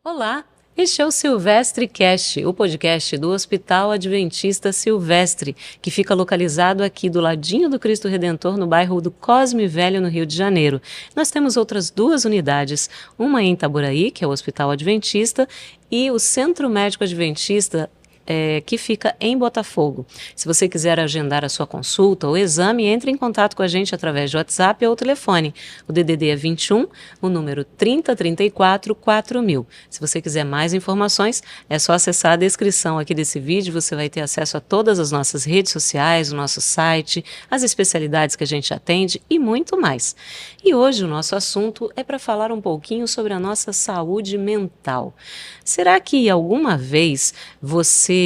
Olá, este é o Silvestre Cast, o podcast do Hospital Adventista Silvestre, que fica localizado aqui do ladinho do Cristo Redentor, no bairro do Cosme Velho, no Rio de Janeiro. Nós temos outras duas unidades, uma em Itaboraí, que é o Hospital Adventista, e o Centro Médico Adventista, que fica em Botafogo. Se você quiser agendar a sua consulta ou exame, entre em contato com a gente através de WhatsApp ou telefone. O DDD é 21, o número 3034 4000. Se você quiser mais informações, é só acessar a descrição aqui desse vídeo, você vai ter acesso a todas as nossas redes sociais, o nosso site, as especialidades que a gente atende e muito mais. E hoje o nosso assunto é para falar um pouquinho sobre a nossa saúde mental. Será que alguma vez você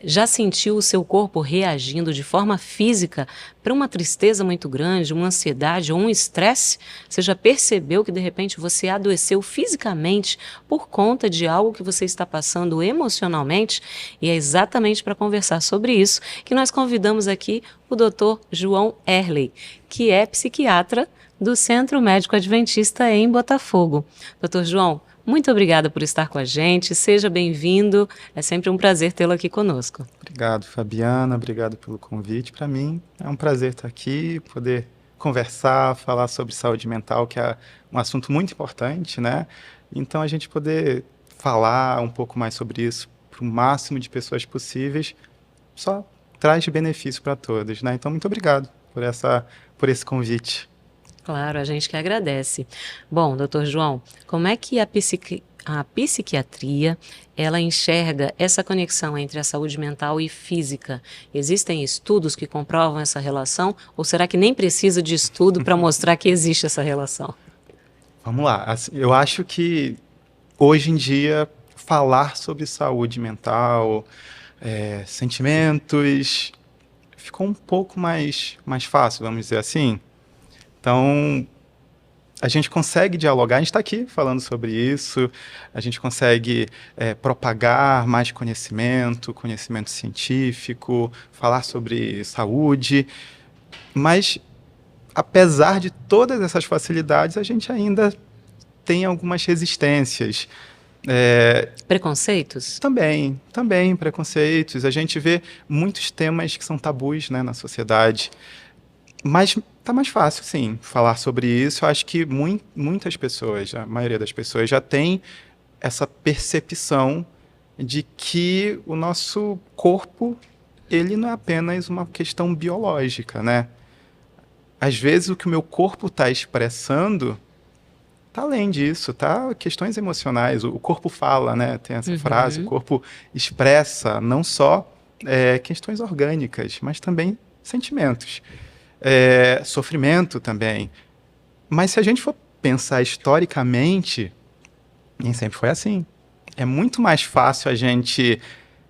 já sentiu o seu corpo reagindo de forma física para uma tristeza muito grande, uma ansiedade ou um estresse? Você já percebeu que de repente você adoeceu fisicamente por conta de algo que você está passando emocionalmente? E é exatamente para conversar sobre isso que nós convidamos aqui o Dr. João Erley, que é psiquiatra do Centro Médico Adventista em Botafogo. Dr. João, muito obrigada por estar com a gente, seja bem-vindo, é sempre um prazer tê-lo aqui conosco. Obrigado, Fabiana, obrigado pelo convite. Para mim é um prazer estar aqui, poder conversar, falar sobre saúde mental, que é um assunto muito importante, né? Então a gente poder falar um pouco mais sobre isso para o máximo de pessoas possíveis, só traz benefício para todos, né? Então muito obrigado por esse convite. Claro, a gente que agradece. Bom, doutor João, como é que a psiquiatria, ela enxerga essa conexão entre a saúde mental e física? Existem estudos que comprovam essa relação? Ou será que nem precisa de estudo para mostrar que existe essa relação? Vamos lá. Eu acho que hoje em dia falar sobre saúde mental, sentimentos, ficou um pouco mais fácil, vamos dizer assim. Então, a gente consegue dialogar, a gente está aqui falando sobre isso, a gente consegue propagar mais conhecimento científico, falar sobre saúde, mas apesar de todas essas facilidades, a gente ainda tem algumas resistências. Preconceitos? Também preconceitos. A gente vê muitos temas que são tabus, né, na sociedade. Mas tá mais fácil, sim, falar sobre isso. Eu acho que muitas pessoas, a maioria das pessoas, já tem essa percepção de que o nosso corpo, ele não é apenas uma questão biológica, né? Às vezes o que o meu corpo está expressando tá além disso, tá? Questões emocionais. O corpo fala, né? Tem essa frase, o corpo expressa não só questões orgânicas, mas também sentimentos. Sofrimento também. Mas se a gente for pensar historicamente, nem sempre foi assim. É muito mais fácil a gente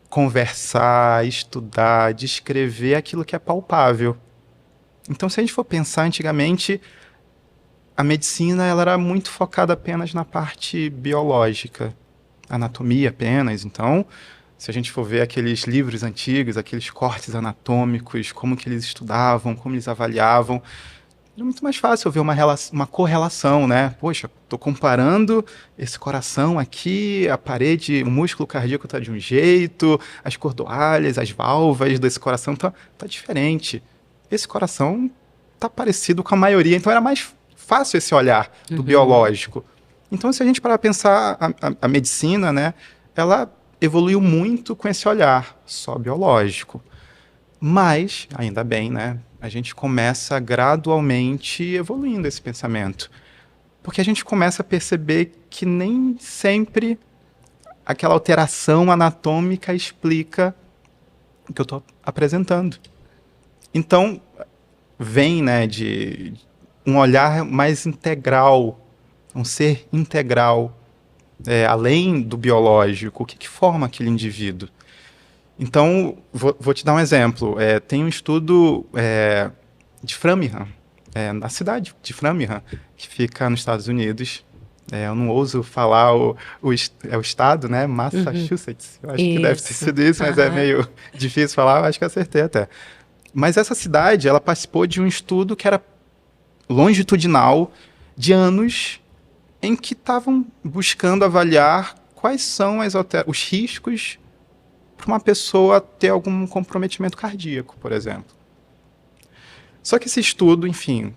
conversar, estudar, descrever aquilo que é palpável. Então, se a gente for pensar antigamente, a medicina ela era muito focada apenas na parte biológica, anatomia apenas. Então, se a gente for ver aqueles livros antigos, aqueles cortes anatômicos, como que eles estudavam, como eles avaliavam, é muito mais fácil ver uma correlação, né? Poxa, estou comparando esse coração aqui, a parede, o músculo cardíaco está de um jeito, as cordoalhas, as válvulas desse coração tá diferente. Esse coração está parecido com a maioria, então era mais fácil esse olhar do biológico. Então, se a gente parar para pensar, a medicina, né, ela evoluiu muito com esse olhar só biológico. Mas, ainda bem, né, a gente começa gradualmente evoluindo esse pensamento. Porque a gente começa a perceber que nem sempre aquela alteração anatômica explica o que eu estou apresentando. Então, vem, né, de um olhar mais integral, um ser integral, além do biológico, o que forma aquele indivíduo. Então, vou te dar um exemplo. Tem um estudo de Framingham, na cidade de Framingham, que fica nos Estados Unidos. Eu não ouso falar o estado, né? Massachusetts. Eu acho que deve ter sido isso, mas é meio difícil falar, eu acho que acertei até. Mas essa cidade, ela participou de um estudo que era longitudinal de anos em que estavam buscando avaliar quais são os riscos para uma pessoa ter algum comprometimento cardíaco, por exemplo. Só que esse estudo, enfim,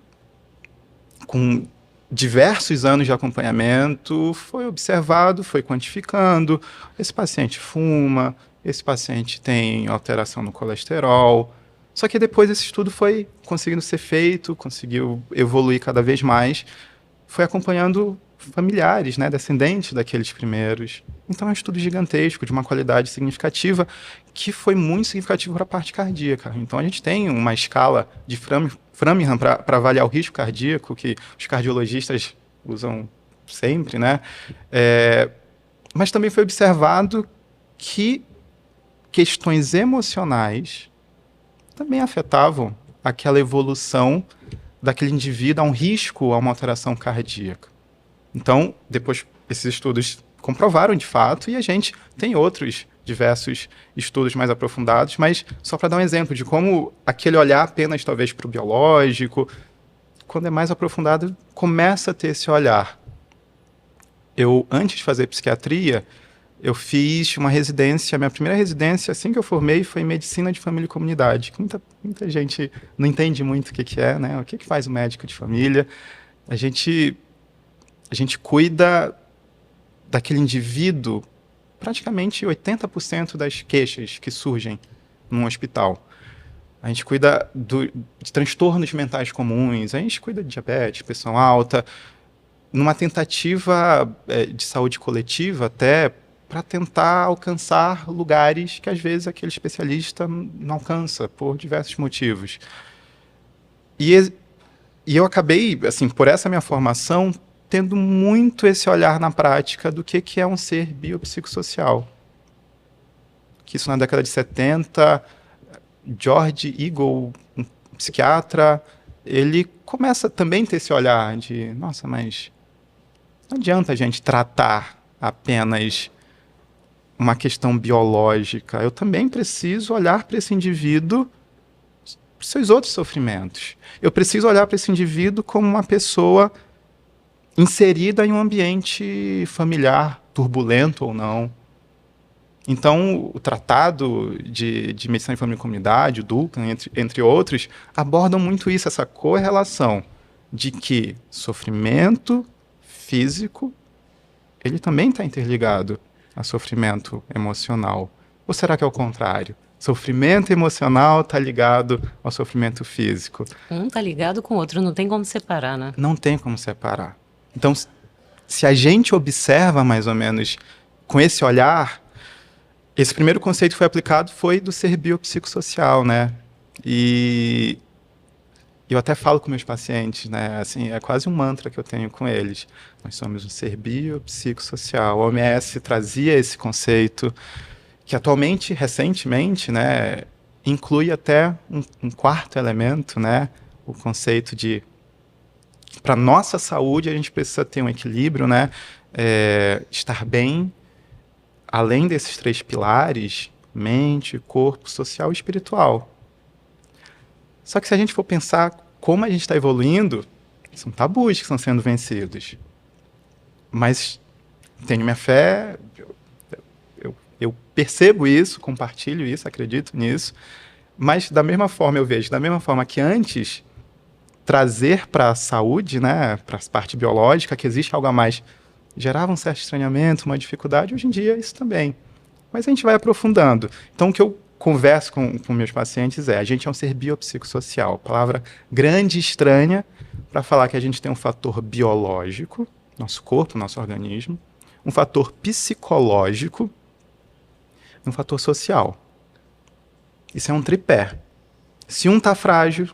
com diversos anos de acompanhamento, foi observado, foi quantificando. Esse paciente fuma, esse paciente tem alteração no colesterol. Só que depois esse estudo foi conseguindo ser feito, conseguiu evoluir cada vez mais, foi acompanhando familiares, né, descendentes daqueles primeiros. Então é um estudo gigantesco, de uma qualidade significativa, que foi muito significativo para a parte cardíaca. Então a gente tem uma escala de Framingham para avaliar o risco cardíaco, que os cardiologistas usam sempre, né? Mas também foi observado que questões emocionais também afetavam aquela evolução daquele indivíduo a um risco, a uma alteração cardíaca. Então, depois, esses estudos comprovaram de fato, e a gente tem outros diversos estudos mais aprofundados, mas só para dar um exemplo de como aquele olhar apenas talvez para o biológico, quando é mais aprofundado, começa a ter esse olhar. Eu, antes de fazer psiquiatria, eu fiz uma residência, a minha primeira residência, assim que eu formei, foi em medicina de família e comunidade. Muita gente não entende muito o que é, né? O que faz o médico de família? A gente cuida daquele indivíduo, praticamente 80% das queixas que surgem num hospital. A gente cuida de transtornos mentais comuns, a gente cuida de diabetes, pressão alta, numa tentativa de saúde coletiva até para tentar alcançar lugares que às vezes aquele especialista não alcança por diversos motivos. E eu acabei, assim, por essa minha formação, tendo muito esse olhar na prática do que é um ser biopsicossocial. Que isso na década de 70, George Eagle, um psiquiatra, ele começa também a ter esse olhar de, nossa, mas não adianta a gente tratar apenas uma questão biológica. Eu também preciso olhar para esse indivíduo, para os seus outros sofrimentos. Eu preciso olhar para esse indivíduo como uma pessoa inserida em um ambiente familiar, turbulento ou não. Então, o Tratado de Medicina de Família e Comunidade, o Duncan, entre outros, abordam muito isso, essa correlação de que sofrimento físico, ele também está interligado a sofrimento emocional. Ou será que é o contrário? Sofrimento emocional está ligado ao sofrimento físico. Um está ligado com o outro, não tem como separar, né? Não tem como separar. Então, se a gente observa mais ou menos com esse olhar, esse primeiro conceito que foi aplicado foi do ser biopsicossocial, né? E eu até falo com meus pacientes, né? Assim, é quase um mantra que eu tenho com eles. Nós somos um ser biopsicossocial. A OMS trazia esse conceito que atualmente, recentemente, né, inclui até um quarto elemento, né? O conceito de para nossa saúde a gente precisa ter um equilíbrio, né? Estar bem, além desses três pilares, mente, corpo, social e espiritual. Só que se a gente for pensar como a gente está evoluindo, são tabus que estão sendo vencidos. Mas tenho minha fé, eu percebo isso, compartilho isso, acredito nisso, mas da mesma forma eu vejo, da mesma forma que antes trazer para a saúde, né, para a parte biológica, que existe algo a mais, gerava um certo estranhamento, uma dificuldade, hoje em dia isso também. Mas a gente vai aprofundando. Então, o que eu converso com meus pacientes a gente é um ser biopsicossocial, palavra grande e estranha para falar que a gente tem um fator biológico, nosso corpo, nosso organismo, um fator psicológico e um fator social. Isso é um tripé. Se um está frágil,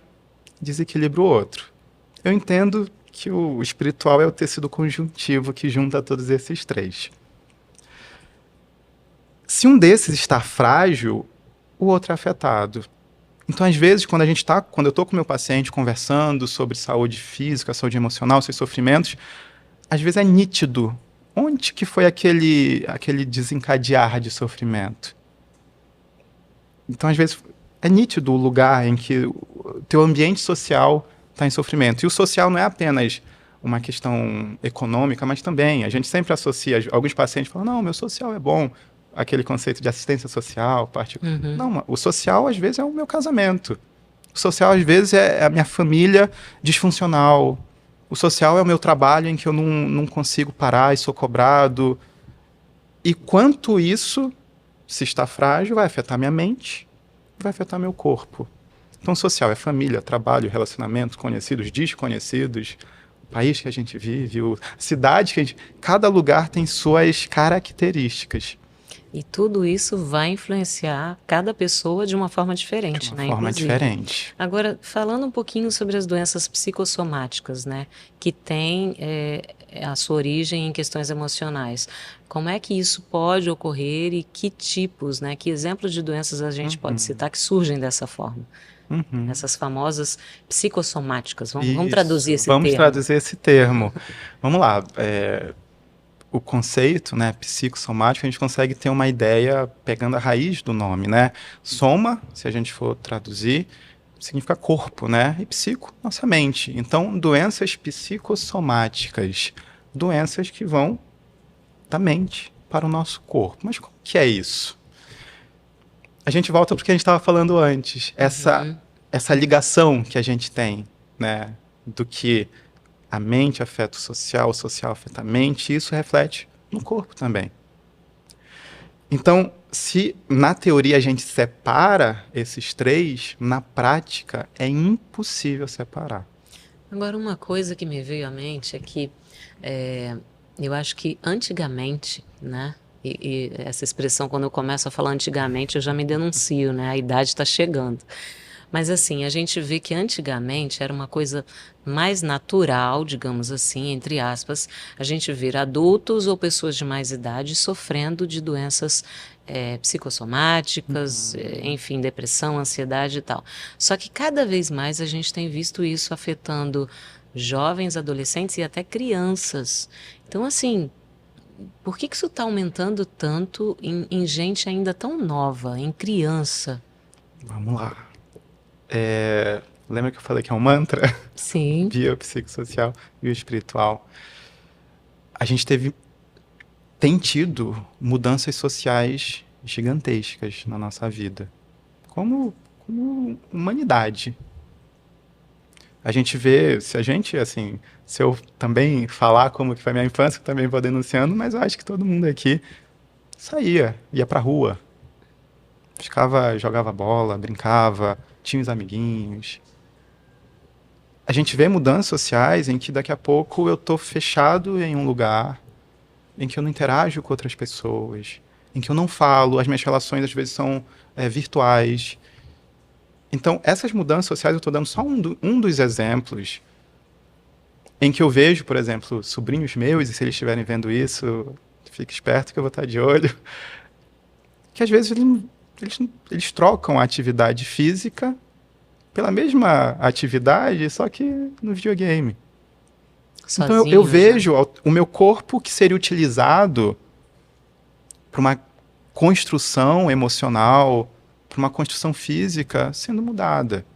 desequilibra o outro. Eu entendo que o espiritual é o tecido conjuntivo que junta todos esses três. Se um desses está frágil, o outro é afetado. Então, às vezes, quando eu estou com o meu paciente conversando sobre saúde física, saúde emocional, seus sofrimentos, às vezes é nítido onde que foi aquele desencadear de sofrimento. Então, às vezes, é nítido o lugar em que o teu ambiente social está em sofrimento. E o social não é apenas uma questão econômica, mas também a gente sempre associa, alguns pacientes falam, não, meu social é bom, aquele conceito de assistência social, Não, o social às vezes é o meu casamento, o social às vezes é a minha família disfuncional, o social é o meu trabalho em que eu não consigo parar e sou cobrado, e quanto isso, se está frágil, vai afetar minha mente, vai afetar meu corpo. Então, social é família, trabalho, relacionamento, conhecidos, desconhecidos, o país que a gente vive, a cidade que a gente... Cada lugar tem suas características. E tudo isso vai influenciar cada pessoa de uma forma diferente, De uma forma diferente. Agora, falando um pouquinho sobre as doenças psicossomáticas, né, que têm a sua origem em questões emocionais. Como é que isso pode ocorrer e que tipos, né, que exemplos de doenças a gente pode citar que surgem dessa forma? Essas famosas psicossomáticas. Vamos traduzir esse termo. Vamos traduzir esse termo. Vamos lá. O conceito, né, psicossomático, a gente consegue ter uma ideia pegando a raiz do nome, né? Soma, se a gente for traduzir, significa corpo, né? E psico, nossa mente. Então, doenças psicossomáticas, doenças que vão da mente para o nosso corpo. Mas como que é isso? A gente volta para o que a gente estava falando antes. Essa ligação que a gente tem, né? Do que a mente afeta o social afeta a mente, e isso reflete no corpo também. Então, se na teoria a gente separa esses três, na prática é impossível separar. Agora, uma coisa que me veio à mente é que eu acho que antigamente, né? E essa expressão, quando eu começo a falar antigamente, eu já me denuncio, né? A idade está chegando. Mas assim, a gente vê que antigamente era uma coisa mais natural, digamos assim, entre aspas, a gente ver adultos ou pessoas de mais idade sofrendo de doenças psicossomáticas, enfim, depressão, ansiedade e tal. Só que cada vez mais a gente tem visto isso afetando jovens, adolescentes e até crianças. Então, assim, por que isso está aumentando tanto em gente ainda tão nova, em criança? Vamos lá. Lembra que eu falei que é um mantra? Sim. Biopsicossocial e o espiritual. A gente tem tido mudanças sociais gigantescas na nossa vida. Como humanidade. A gente vê, se eu também falar como que foi a minha infância, eu também vou denunciando, mas eu acho que todo mundo aqui ia pra rua, jogava bola, brincava, tinha os amiguinhos. A gente vê mudanças sociais em que daqui a pouco eu tô fechado em um lugar, em que eu não interajo com outras pessoas, em que eu não falo, as minhas relações às vezes são virtuais. Então, essas mudanças sociais, eu estou dando só um dos exemplos em que eu vejo, por exemplo, sobrinhos meus, e se eles estiverem vendo isso, fique esperto que eu vou estar de olho, que às vezes eles trocam a atividade física pela mesma atividade, só que no videogame. Sozinho, então eu vejo o meu corpo que seria utilizado para uma construção emocional, para uma construção física sendo mudada.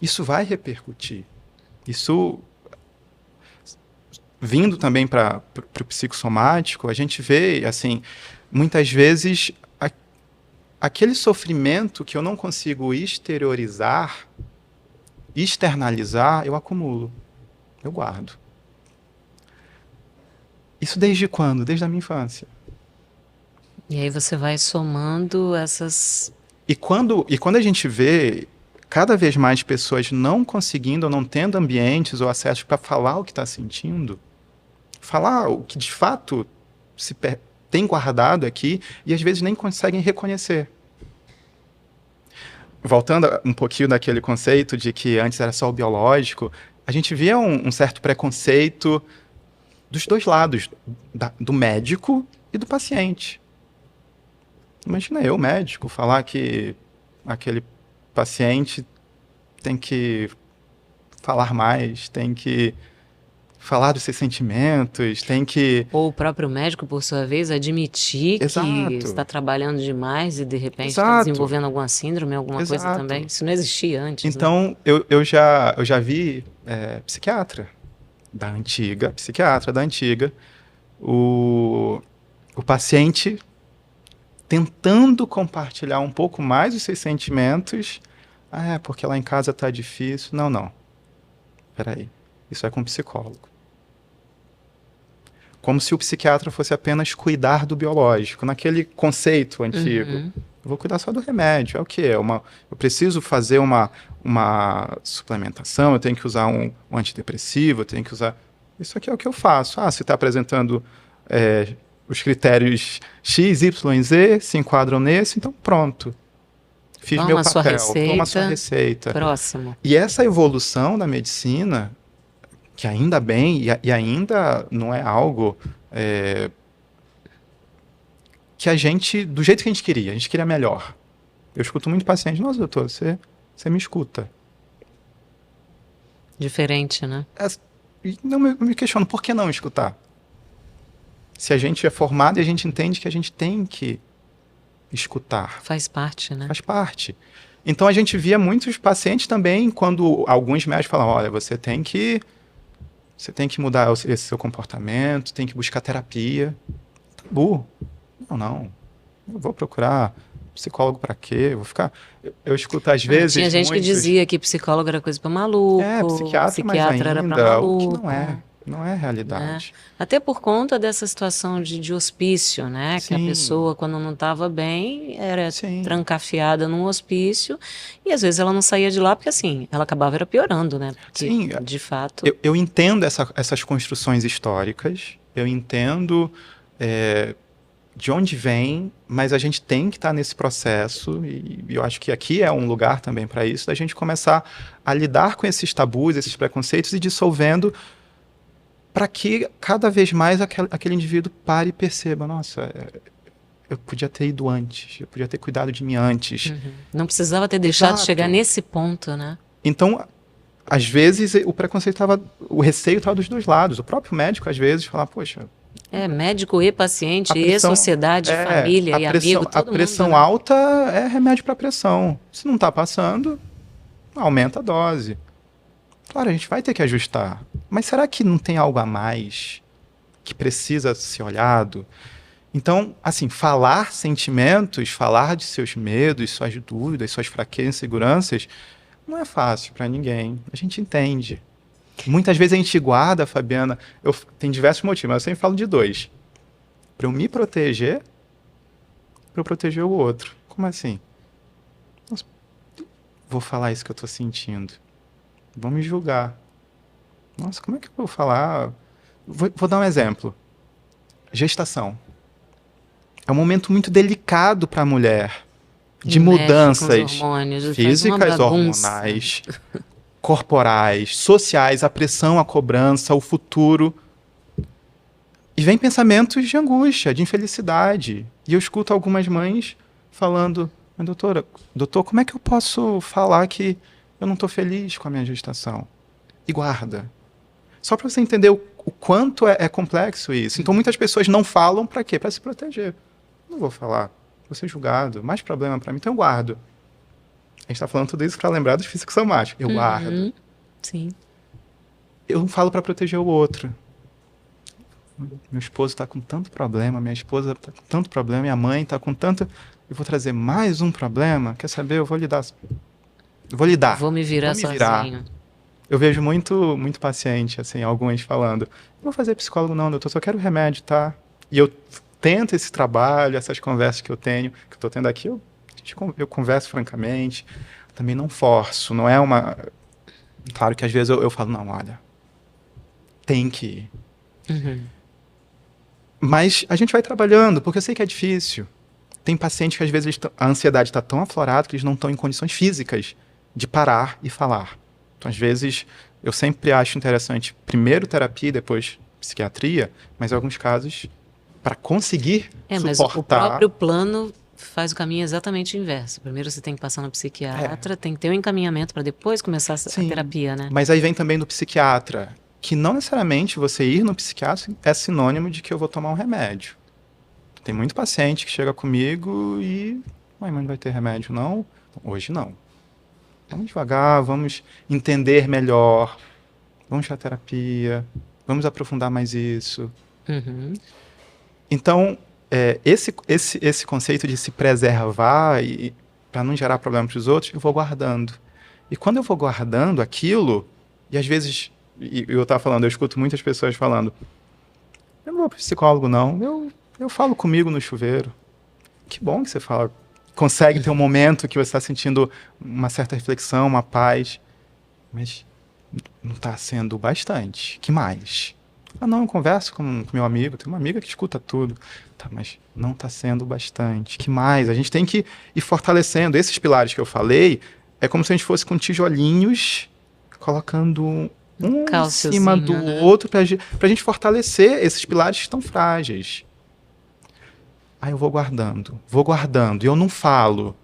Isso vai repercutir. Isso, vindo também para o psicossomático, a gente vê, assim, muitas vezes aquele sofrimento que eu não consigo externalizar, eu acumulo, eu guardo. Isso desde quando? Desde a minha infância. E aí você vai somando essas... E quando a gente vê cada vez mais pessoas não conseguindo ou não tendo ambientes ou acessos para falar o que está sentindo, falar o que de fato tem guardado aqui e às vezes nem conseguem reconhecer. Voltando um pouquinho daquele conceito de que antes era só o biológico, a gente via um certo preconceito dos dois lados, do médico e do paciente. Imagina eu, médico, falar que aquele paciente tem que falar mais, tem que falar dos seus sentimentos, tem que... Ou o próprio médico, por sua vez, admitir que está trabalhando demais e, de repente, está desenvolvendo alguma síndrome, alguma coisa também. Isso não existia antes. Então, né? eu já vi psiquiatra da antiga, psiquiatra da antiga, o paciente tentando compartilhar um pouco mais os seus sentimentos. Porque lá em casa tá difícil. Não. Peraí. Isso é com o psicólogo. Como se o psiquiatra fosse apenas cuidar do biológico. Naquele conceito antigo. Eu vou cuidar só do remédio. É o quê? Eu preciso fazer uma suplementação, eu tenho que usar um antidepressivo, eu tenho que usar... Isso aqui é o que eu faço. Se está apresentando os critérios X, Y, Z, se enquadram nesse, então pronto. Fiz meu papel, toma sua receita. Próximo. E essa evolução da medicina, que ainda bem, e ainda não é algo que a gente, do jeito que a gente queria melhor. Eu escuto muito paciente, nossa, doutor, você me escuta. Diferente, né? Não me questiono, por que não escutar? Se a gente é formado e a gente entende que a gente tem que escutar. Faz parte, né? Faz parte. Então a gente via muitos pacientes também, quando alguns médicos falam, olha, você tem que mudar esse seu comportamento, tem que buscar terapia. Tabu. Não. Eu vou procurar psicólogo para quê? Eu vou ficar... Eu escuto às vezes... Tinha gente que dizia que psicólogo era coisa para maluco, psiquiatra era para maluco. O que não é realidade. Até por conta dessa situação de hospício, né? Sim. Que a pessoa, quando não estava bem, era trancafiada num hospício e às vezes ela não saía de lá porque, assim, ela acabava era piorando, né? Porque, sim, de fato... Eu entendo essas construções históricas, eu entendo de onde vem, mas a gente tem que estar nesse processo e eu acho que aqui é um lugar também para isso, da gente começar a lidar com esses tabus, esses preconceitos e dissolvendo para que cada vez mais aquele indivíduo pare e perceba, nossa, eu podia ter ido antes, eu podia ter cuidado de mim antes. Não precisava ter deixado de chegar nesse ponto, né? Então, às vezes, o receio estava dos dois lados. O próprio médico, às vezes, falava, poxa... médico e paciente, e sociedade, família e amigo, todo mundo. A pressão alta é remédio para pressão. Se não está passando, aumenta a dose. Claro, a gente vai ter que ajustar. Mas será que não tem algo a mais que precisa ser olhado? Então, assim, falar sentimentos, falar de seus medos, suas dúvidas, suas fraquezas, inseguranças, não é fácil para ninguém. A gente entende. Muitas vezes a gente guarda, Fabiana, tem diversos motivos, mas eu sempre falo de dois. Para eu me proteger, para eu proteger o outro. Como assim? Nossa, vou falar isso que eu estou sentindo. Vão me julgar. Nossa, como é que eu vou falar? Vou dar um exemplo. Gestação. É um momento muito delicado para a mulher. De mudanças físicas, hormonais, corporais, sociais, a pressão, a cobrança, o futuro. E vem pensamentos de angústia, de infelicidade. E eu escuto algumas mães falando, mas doutor, como é que eu posso falar que eu não estou feliz com a minha gestação? E guarda. Só para você entender o quanto é complexo isso. Então muitas pessoas não falam para quê? Para se proteger. Não vou falar. Vou ser julgado. Mais problema para mim, então eu guardo. A gente está falando tudo isso para lembrar dos psicossomáticos. Eu guardo. Sim. Eu não falo para proteger o outro. Meu esposo está com tanto problema, minha esposa está com tanto problema, minha mãe está com tanto... Eu vou trazer mais um problema? Quer saber? Eu vou lidar. Vou me virar sozinho. Eu vejo muito paciente, assim, alguns falando, não vou fazer psicólogo não, doutor, só quero remédio, tá? E eu tento esse trabalho, essas conversas que eu estou tendo aqui, eu converso francamente, também não forço, não é uma... Claro que às vezes eu falo, não, olha, tem que ir. Mas a gente vai trabalhando, porque eu sei que é difícil. Tem pacientes que às vezes a ansiedade está tão aflorada que eles não estão em condições físicas de parar e falar. Então, às vezes, eu sempre acho interessante primeiro terapia e depois psiquiatria, mas em alguns casos, para conseguir suportar... Mas o próprio plano faz o caminho exatamente inverso. Primeiro você tem que passar no psiquiatra, tem que ter um encaminhamento para depois começar a terapia, né? Mas aí vem também do psiquiatra, que não necessariamente você ir no psiquiatra é sinônimo de que eu vou tomar um remédio. Tem muito paciente que chega comigo e... Mãe, não vai ter remédio, não? Hoje não. Vamos devagar, vamos entender melhor. Vamos para terapia, vamos aprofundar mais isso. Uhum. Então, esse conceito de se preservar e para não gerar problema para os outros, eu vou guardando. E quando eu vou guardando aquilo, e às vezes, eu estava falando, eu escuto muitas pessoas falando, eu não vou para psicólogo não, eu falo comigo no chuveiro. Que bom que você fala, consegue ter um momento que você está sentindo uma certa reflexão, uma paz, mas não está sendo bastante. Que mais? Ah, não, eu converso com meu amigo, tem uma amiga que escuta tudo. Tá, mas não está sendo bastante. Que mais? A gente tem que ir fortalecendo. Esses pilares que eu falei, é como se a gente fosse com tijolinhos, colocando um em cima do outro, para a gente fortalecer esses pilares que estão frágeis. Aí eu vou guardando, e eu não falo.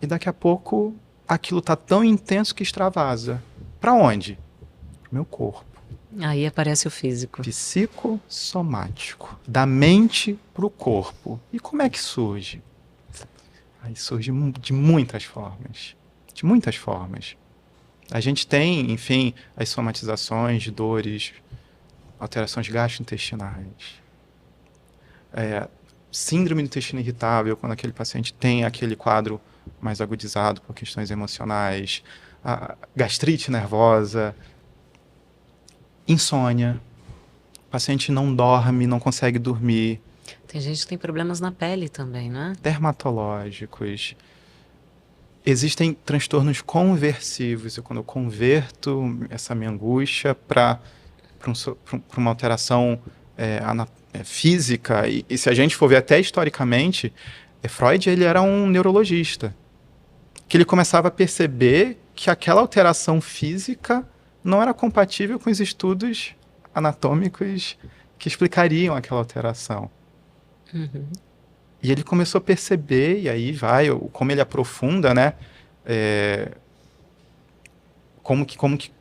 E daqui a pouco, aquilo tá tão intenso que extravasa. Para onde? Pro meu corpo. Aí aparece o físico. Psicossomático. Da mente pro corpo. E como é que surge? Aí surge de muitas formas. De muitas formas. A gente tem, enfim, as somatizações de dores, alterações gastrointestinais. Síndrome do intestino irritável, quando aquele paciente tem aquele quadro mais agudizado por questões emocionais, a gastrite nervosa, insônia, o paciente não dorme, não consegue dormir. Tem gente que tem problemas na pele também, né? Dermatológicos. Existem transtornos conversivos, quando eu converto essa minha angústia para uma alteração física, e se a gente for ver até historicamente, Freud ele era um neurologista, que ele começava a perceber que aquela alteração física não era compatível com os estudos anatômicos que explicariam aquela alteração. Uhum. E ele começou a perceber, e aí como ele aprofunda, né, como que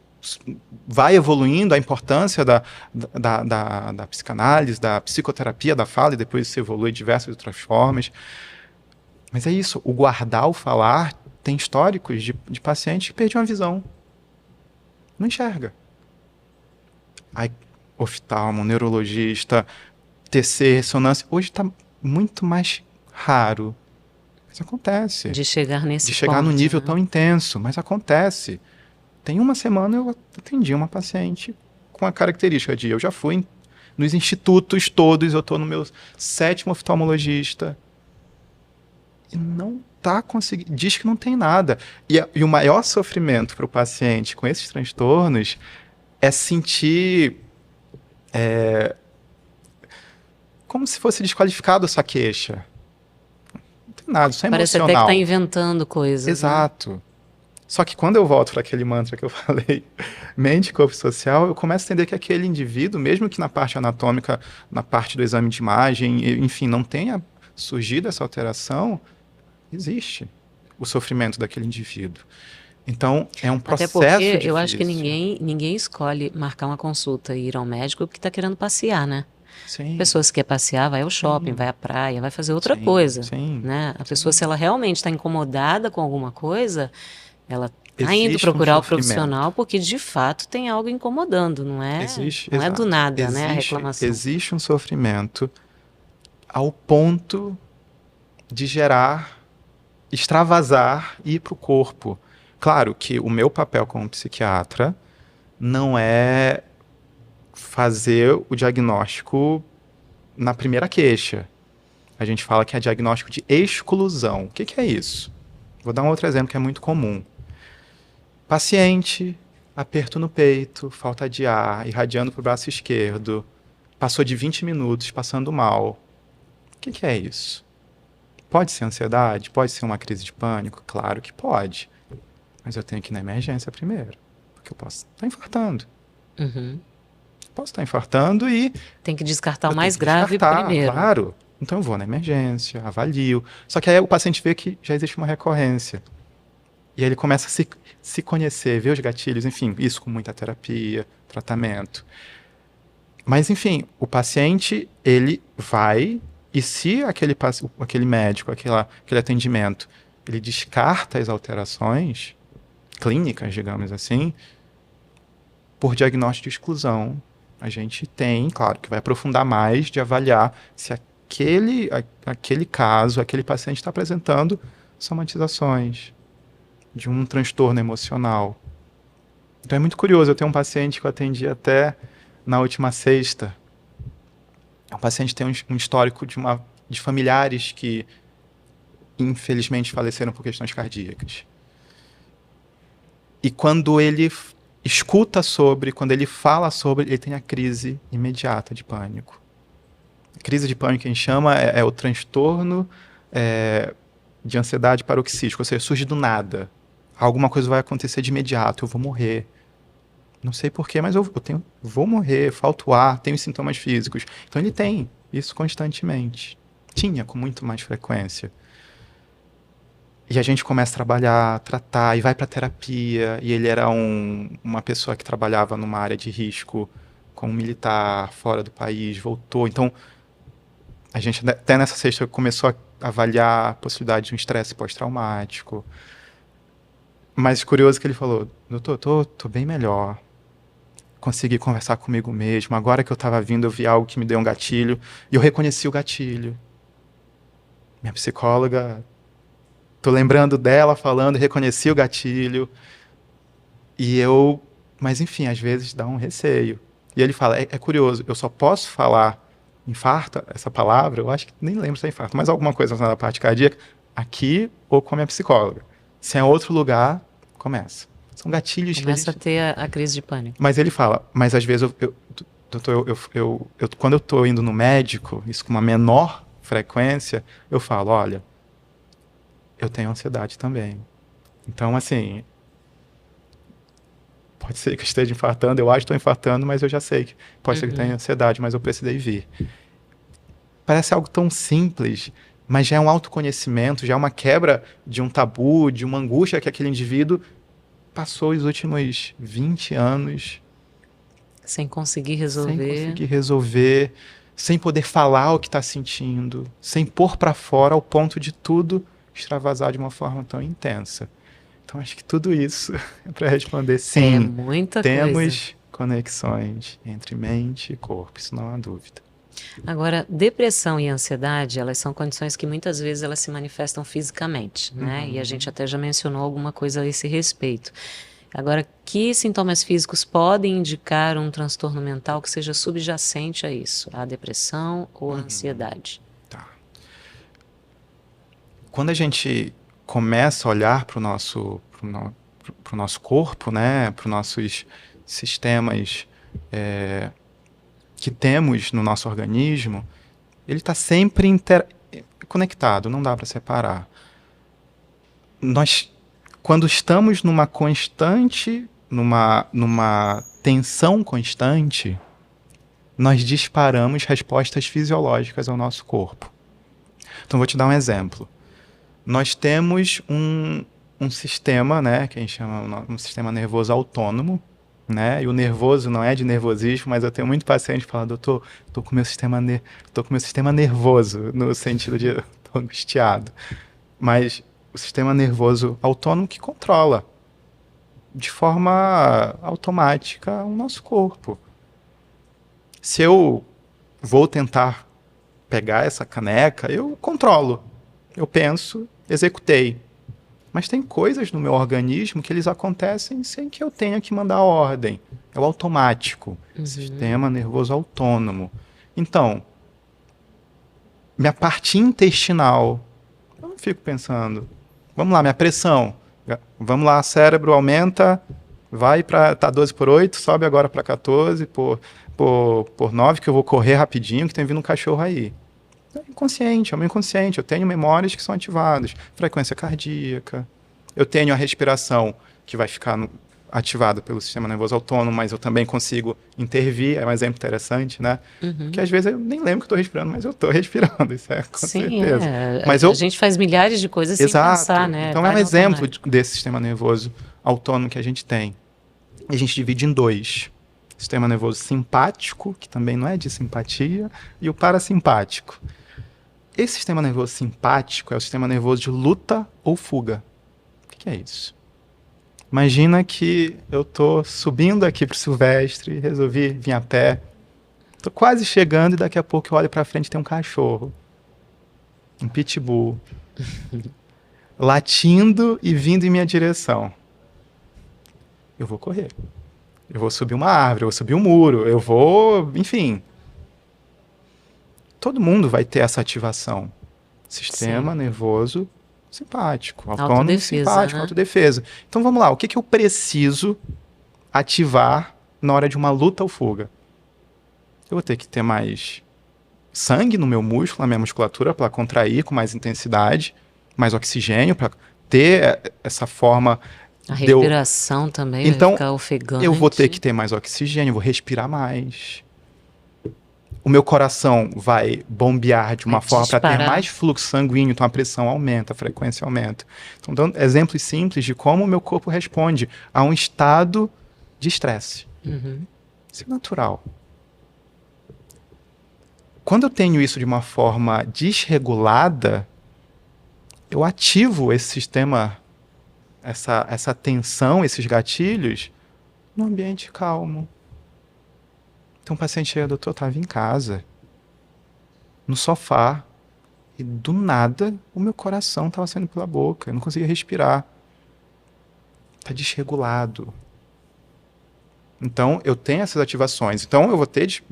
vai evoluindo a importância da psicanálise, da psicoterapia, da fala, e depois se evolui de diversas outras formas. Mas é isso, o guardar, o falar, tem históricos de pacientes que perdiam a visão. Não enxerga. Aí, oftalmo, neurologista, TC, ressonância, hoje está muito mais raro. Mas acontece. De chegar nesse ponto. De chegar no nível tão intenso, mas acontece. Tem uma semana eu atendi uma paciente com a característica de eu já fui nos institutos todos, eu estou no meu 7º oftalmologista e não está conseguindo, diz que não tem nada. E o maior sofrimento para o paciente com esses transtornos é sentir como se fosse desqualificado a sua queixa. Não tem nada, isso é Parece emocional. Parece até que está inventando coisas. Exato. Né? Só que quando eu volto para aquele mantra que eu falei, mente, corpo social, eu começo a entender que aquele indivíduo, mesmo que na parte anatômica, na parte do exame de imagem, enfim, não tenha surgido essa alteração, existe o sofrimento daquele indivíduo. Então, é um processo Até porque difícil. Eu acho que ninguém escolhe marcar uma consulta e ir ao médico porque está querendo passear, né? Sim. Pessoas que quer passear, vai ao shopping, vai à praia, vai fazer outra coisa. Sim. Né? A pessoa, se ela realmente está incomodada com alguma coisa, ela está indo procurar o profissional porque, de fato, tem algo incomodando, não é? Não é do nada, né, a reclamação. Existe um sofrimento ao ponto de extravasar e ir para o corpo. Claro que o meu papel como psiquiatra não é fazer o diagnóstico na primeira queixa. A gente fala que é diagnóstico de exclusão. O que é isso? Vou dar um outro exemplo que é muito comum. Paciente, aperto no peito, falta de ar, irradiando para o braço esquerdo, passou de 20 minutos passando mal. O que é isso? Pode ser ansiedade? Pode ser uma crise de pânico? Claro que pode. Mas eu tenho que ir na emergência primeiro, porque eu posso estar infartando. Uhum. Posso estar infartando e... Tem que descartar o mais grave primeiro. Claro. Então eu vou na emergência, avalio. Só que aí o paciente vê que já existe uma recorrência. E aí ele começa a se conhecer, ver os gatilhos, enfim, isso com muita terapia, tratamento. Mas, enfim, o paciente, ele vai, e se aquele médico, aquele atendimento, ele descarta as alterações clínicas, digamos assim, por diagnóstico de exclusão, a gente tem, claro, que vai aprofundar mais de avaliar se aquele caso, aquele paciente está apresentando somatizações de um transtorno emocional. Então é muito curioso, eu tenho um paciente que eu atendi até na última sexta. O paciente tem um histórico de familiares que infelizmente faleceram por questões cardíacas. E quando ele escuta sobre, quando ele fala sobre, ele tem a crise imediata de pânico. A crise de pânico que a gente chama é o transtorno de ansiedade paroxística, ou seja, surge do nada. Alguma coisa vai acontecer de imediato, eu vou morrer. Não sei porquê, mas vou morrer, falta o ar, tenho sintomas físicos. Então ele tem isso constantemente. Tinha com muito mais frequência. E a gente começa a trabalhar, tratar, e vai para terapia. E ele era uma pessoa que trabalhava numa área de risco, como militar, fora do país, voltou. Então, a gente até nessa sexta começou a avaliar a possibilidade de um estresse pós-traumático. Mas curioso que ele falou, doutor, tô bem melhor. Consegui conversar comigo mesmo. Agora que eu estava vindo, eu vi algo que me deu um gatilho. E eu reconheci o gatilho. Minha psicóloga... Tô lembrando dela falando, reconheci o gatilho. Mas enfim, às vezes dá um receio. E ele fala, é curioso, eu só posso falar infarto, essa palavra, eu acho que nem lembro se é infarto, mas alguma coisa na parte cardíaca, aqui ou com a minha psicóloga. Se é outro lugar, começa. São gatilhos. Começa a ter a crise de pânico. Mas ele fala, mas às vezes quando eu tô indo no médico, isso com uma menor frequência, eu falo, olha, eu tenho ansiedade também. Então, assim, pode ser que eu esteja infartando, eu acho que estou infartando, mas eu já sei que pode ser que tenha ansiedade, mas eu precisei vir. Parece algo tão simples, mas já é um autoconhecimento, já é uma quebra de um tabu, de uma angústia que aquele indivíduo passou os últimos 20 anos sem conseguir resolver, sem poder falar o que está sentindo, sem pôr para fora ao ponto de tudo extravasar de uma forma tão intensa. Então, acho que tudo isso é para responder sim. É muita temos conexões entre mente e corpo, isso não há dúvida. Agora, depressão e ansiedade, elas são condições que muitas vezes elas se manifestam fisicamente, né? E a gente até já mencionou alguma coisa a esse respeito. Agora, que sintomas físicos podem indicar um transtorno mental que seja subjacente a isso, a depressão ou a ansiedade? Tá. Quando a gente começa a olhar para o nosso corpo, né, para os nossos sistemas que temos no nosso organismo, ele está sempre conectado, não dá para separar. Nós, quando estamos numa constante, numa tensão constante, nós disparamos respostas fisiológicas ao nosso corpo. Então, vou te dar um exemplo. Nós temos um sistema, né, que a gente chama um sistema nervoso autônomo, né? E o nervoso não é de nervosismo, mas eu tenho muito paciente que fala, doutor, tô com meu sistema nervoso, no sentido de tô angustiado. Mas o sistema nervoso autônomo que controla de forma automática o nosso corpo. Se eu vou tentar pegar essa caneca, eu controlo. Eu penso, executei. Mas tem coisas no meu organismo que eles acontecem sem que eu tenha que mandar ordem. É o automático. Sistema nervoso autônomo. Então, minha parte intestinal, eu não fico pensando, vamos lá, minha pressão, vamos lá, cérebro aumenta, vai para, tá 12 por 8, sobe agora para 14 por 9, que eu vou correr rapidinho, que tem vindo um cachorro aí. É inconsciente, é o meu inconsciente. Eu tenho memórias que são ativadas. Frequência cardíaca. Eu tenho a respiração que vai ficar ativada pelo sistema nervoso autônomo, mas eu também consigo intervir. É um exemplo interessante, né? Que às vezes eu nem lembro que estou respirando, mas eu estou respirando. Isso é com certeza. Mas a gente faz milhares de coisas sem pensar, né? Então é um exemplo desse sistema nervoso autônomo que a gente tem. E a gente divide em dois. Sistema nervoso simpático, que também não é de simpatia, e o parasimpático. Esse sistema nervoso simpático é o sistema nervoso de luta ou fuga. O que é isso? Imagina que eu tô subindo aqui pro Silvestre, resolvi vir a pé. Tô quase chegando e daqui a pouco eu olho pra frente e tem um cachorro. Um pitbull. Latindo e vindo em minha direção. Eu vou correr. Eu vou subir uma árvore, eu vou subir um muro, eu vou... Enfim. Todo mundo vai ter essa ativação. Sistema nervoso simpático. Autônomo Autodefesa, simpático, né? autodefesa. Então vamos lá, o que eu preciso ativar na hora de uma luta ou fuga? Eu vou ter que ter mais sangue no meu músculo, na minha musculatura, para contrair com mais intensidade, mais oxigênio, para ter essa forma... A respiração também Então, vai ficar ofegante. eu vou ter que ter mais oxigênio, vou respirar mais. O meu coração vai bombear de uma forma para ter disparar. mais fluxo sanguíneo, então a pressão aumenta, a frequência aumenta. Então, dando exemplos simples de como o meu corpo responde a um estado de estresse. Isso é natural. Quando eu tenho isso de uma forma desregulada, eu ativo esse sistema, essa tensão, esses gatilhos, num ambiente calmo. Então o paciente chega, doutor, eu estava em casa, no sofá, e do nada o meu coração estava saindo pela boca, eu não conseguia respirar. Está desregulado. Então eu tenho essas ativações. Então eu vou ter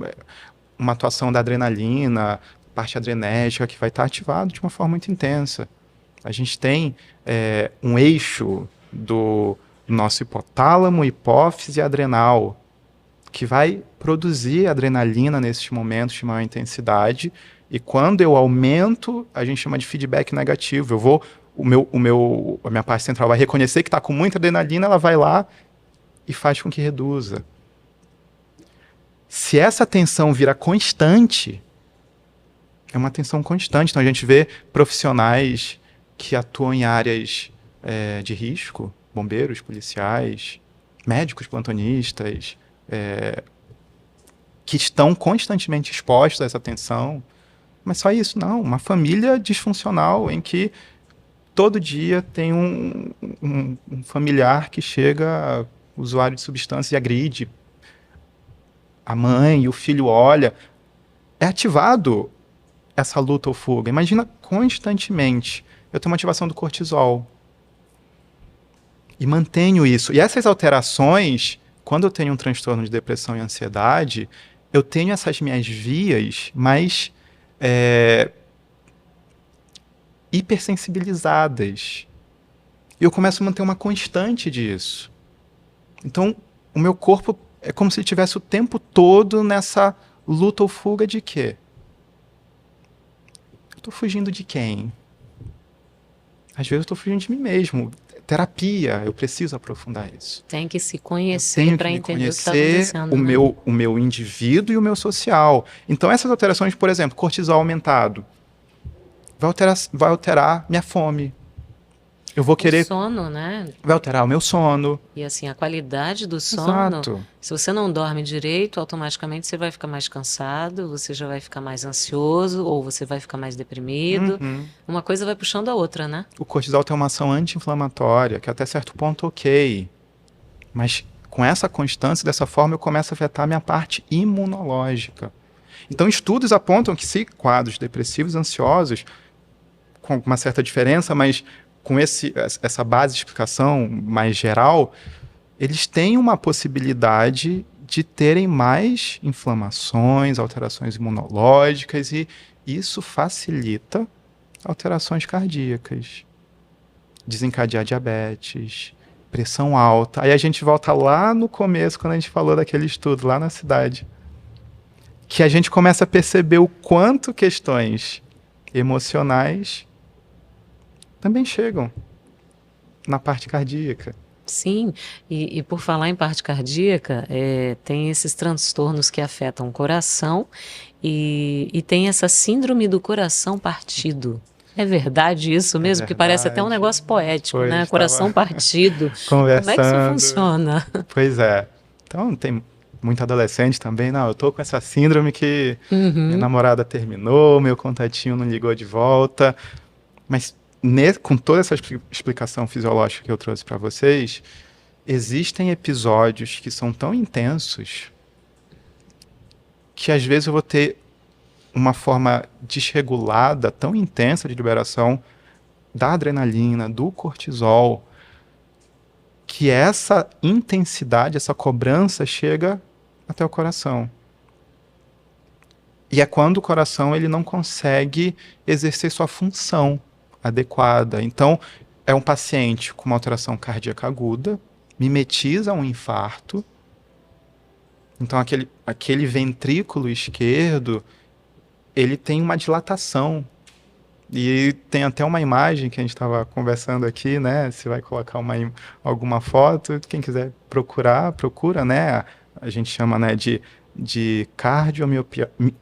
uma atuação da adrenalina, parte adrenérgica, que vai estar ativado de uma forma muito intensa. A gente tem um eixo do nosso hipotálamo, hipófise e adrenal, que vai produzir adrenalina nesses momentos de maior intensidade, e quando eu aumento, a gente chama de feedback negativo. A minha parte central vai reconhecer que está com muita adrenalina, ela vai lá e faz com que reduza. Se essa tensão vira constante, é uma tensão constante. Então a gente vê profissionais que atuam em áreas de risco, bombeiros, policiais, médicos plantonistas, que estão constantemente expostos a essa tensão. Mas só isso, não. Uma família disfuncional em que todo dia tem um familiar que chega, usuário de substância, e agride a mãe, e o filho olha. É ativado essa luta ou fuga. Imagina constantemente. Eu tenho uma ativação do cortisol. E mantenho isso. E essas alterações... Quando eu tenho um transtorno de depressão e ansiedade, eu tenho essas minhas vias mais hipersensibilizadas. E eu começo a manter uma constante disso. Então, o meu corpo é como se ele estivesse o tempo todo nessa luta ou fuga de quê? Eu estou fugindo de quem? Às vezes eu estou fugindo de mim mesmo. Terapia, eu preciso aprofundar isso. Tem que se conhecer para entender o que está acontecendo. O meu indivíduo e o meu social. Então, essas alterações, por exemplo, cortisol aumentado, vai alterar minha fome. Eu vou querer... O sono, né? Vai alterar o meu sono. E assim, a qualidade do sono... Exato. Se você não dorme direito, automaticamente você vai ficar mais cansado, você já vai ficar mais ansioso, ou você vai ficar mais deprimido. Uma coisa vai puxando a outra, né? O cortisol tem uma ação anti-inflamatória, que até certo ponto ok. Mas com essa constância, dessa forma, eu começo a afetar a minha parte imunológica. Então, estudos apontam que se quadros depressivos, ansiosos, com uma certa diferença, mas com essa base de explicação mais geral, eles têm uma possibilidade de terem mais inflamações, alterações imunológicas, e isso facilita alterações cardíacas, desencadear diabetes, pressão alta. Aí a gente volta lá no começo, quando a gente falou daquele estudo lá na cidade, que a gente começa a perceber o quanto questões emocionais também chegam na parte cardíaca. Sim, e por falar em parte cardíaca, tem esses transtornos que afetam o coração e tem essa síndrome do coração partido. É verdade isso mesmo? Porque parece até um negócio poético, Pois, né? Coração partido. Conversando. Como é que isso funciona? Pois é. Então, tem muito adolescente também. Não, eu tô com essa síndrome que minha namorada terminou, meu contatinho não ligou de volta. Mas com toda essa explicação fisiológica que eu trouxe para vocês, existem episódios que são tão intensos que às vezes eu vou ter uma forma desregulada, tão intensa de liberação da adrenalina, do cortisol, que essa intensidade, essa cobrança chega até o coração. E é quando o coração ele não consegue exercer sua função adequada. Então, é um paciente com uma alteração cardíaca aguda, mimetiza um infarto. Então, aquele ventrículo esquerdo, ele tem uma dilatação. E tem até uma imagem que a gente estava conversando aqui, né? Você vai colocar alguma foto, quem quiser procura, né? A gente chama, né, de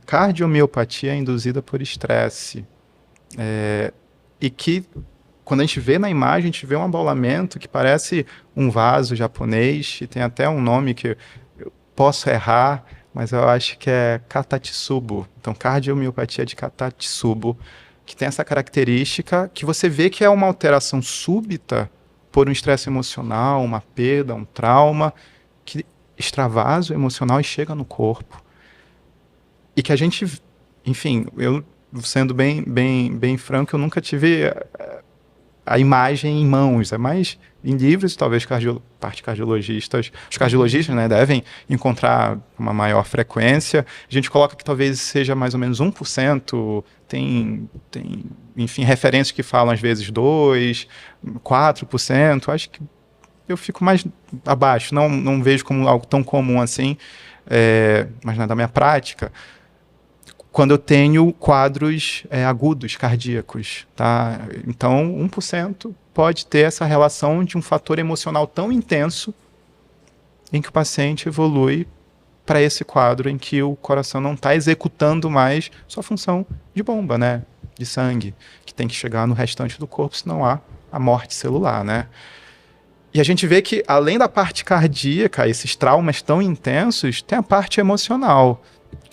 cardiomiopatia induzida por estresse. E que, quando a gente vê na imagem, a gente vê um abaulamento que parece um vaso japonês, e tem até um nome que eu posso errar, mas eu acho que é Katatsubo. Então, cardiomiopatia de Katatsubo, que tem essa característica que você vê que é uma alteração súbita por um estresse emocional, uma perda, um trauma, que extravasa o emocional e chega no corpo. E que a gente, enfim, eu sendo bem franco, eu nunca tive a imagem em mãos, é mais em livros, talvez os cardiologistas, né, devem encontrar uma maior frequência. A gente coloca que talvez seja mais ou menos 1%, tem enfim, referências que falam às vezes 2%, 4%, acho que eu fico mais abaixo, não vejo como algo tão comum assim, mas na da minha prática, quando eu tenho quadros agudos cardíacos, tá? Então, 1% pode ter essa relação de um fator emocional tão intenso em que o paciente evolui para esse quadro em que o coração não está executando mais sua função de bomba, né? De sangue, que tem que chegar no restante do corpo, senão há a morte celular, né? E a gente vê que, além da parte cardíaca, esses traumas tão intensos, tem a parte emocional.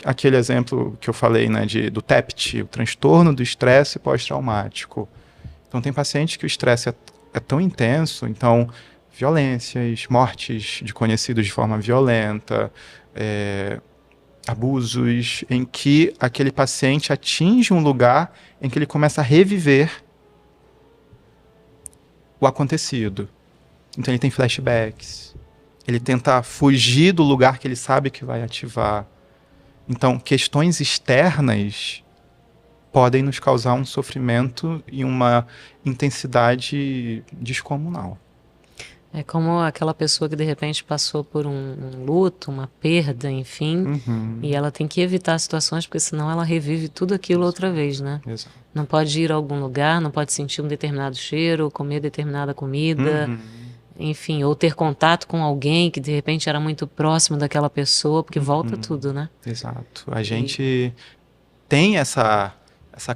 Aquele exemplo que eu falei, né, do TEPT, o transtorno do estresse pós-traumático. Então, tem pacientes que o estresse é tão intenso, então, violências, mortes de conhecidos de forma violenta, abusos, em que aquele paciente atinge um lugar em que ele começa a reviver o acontecido. Então, ele tem flashbacks, ele tenta fugir do lugar que ele sabe que vai ativar. Então, questões externas podem nos causar um sofrimento e uma intensidade descomunal. É como aquela pessoa que de repente passou por um luto, uma perda, enfim, e ela tem que evitar situações, porque senão ela revive tudo aquilo outra vez, né? Exato. Não pode ir a algum lugar, não pode sentir um determinado cheiro, comer determinada comida, enfim, ou ter contato com alguém que de repente era muito próximo daquela pessoa, porque volta tudo, né? Exato. A gente tem essa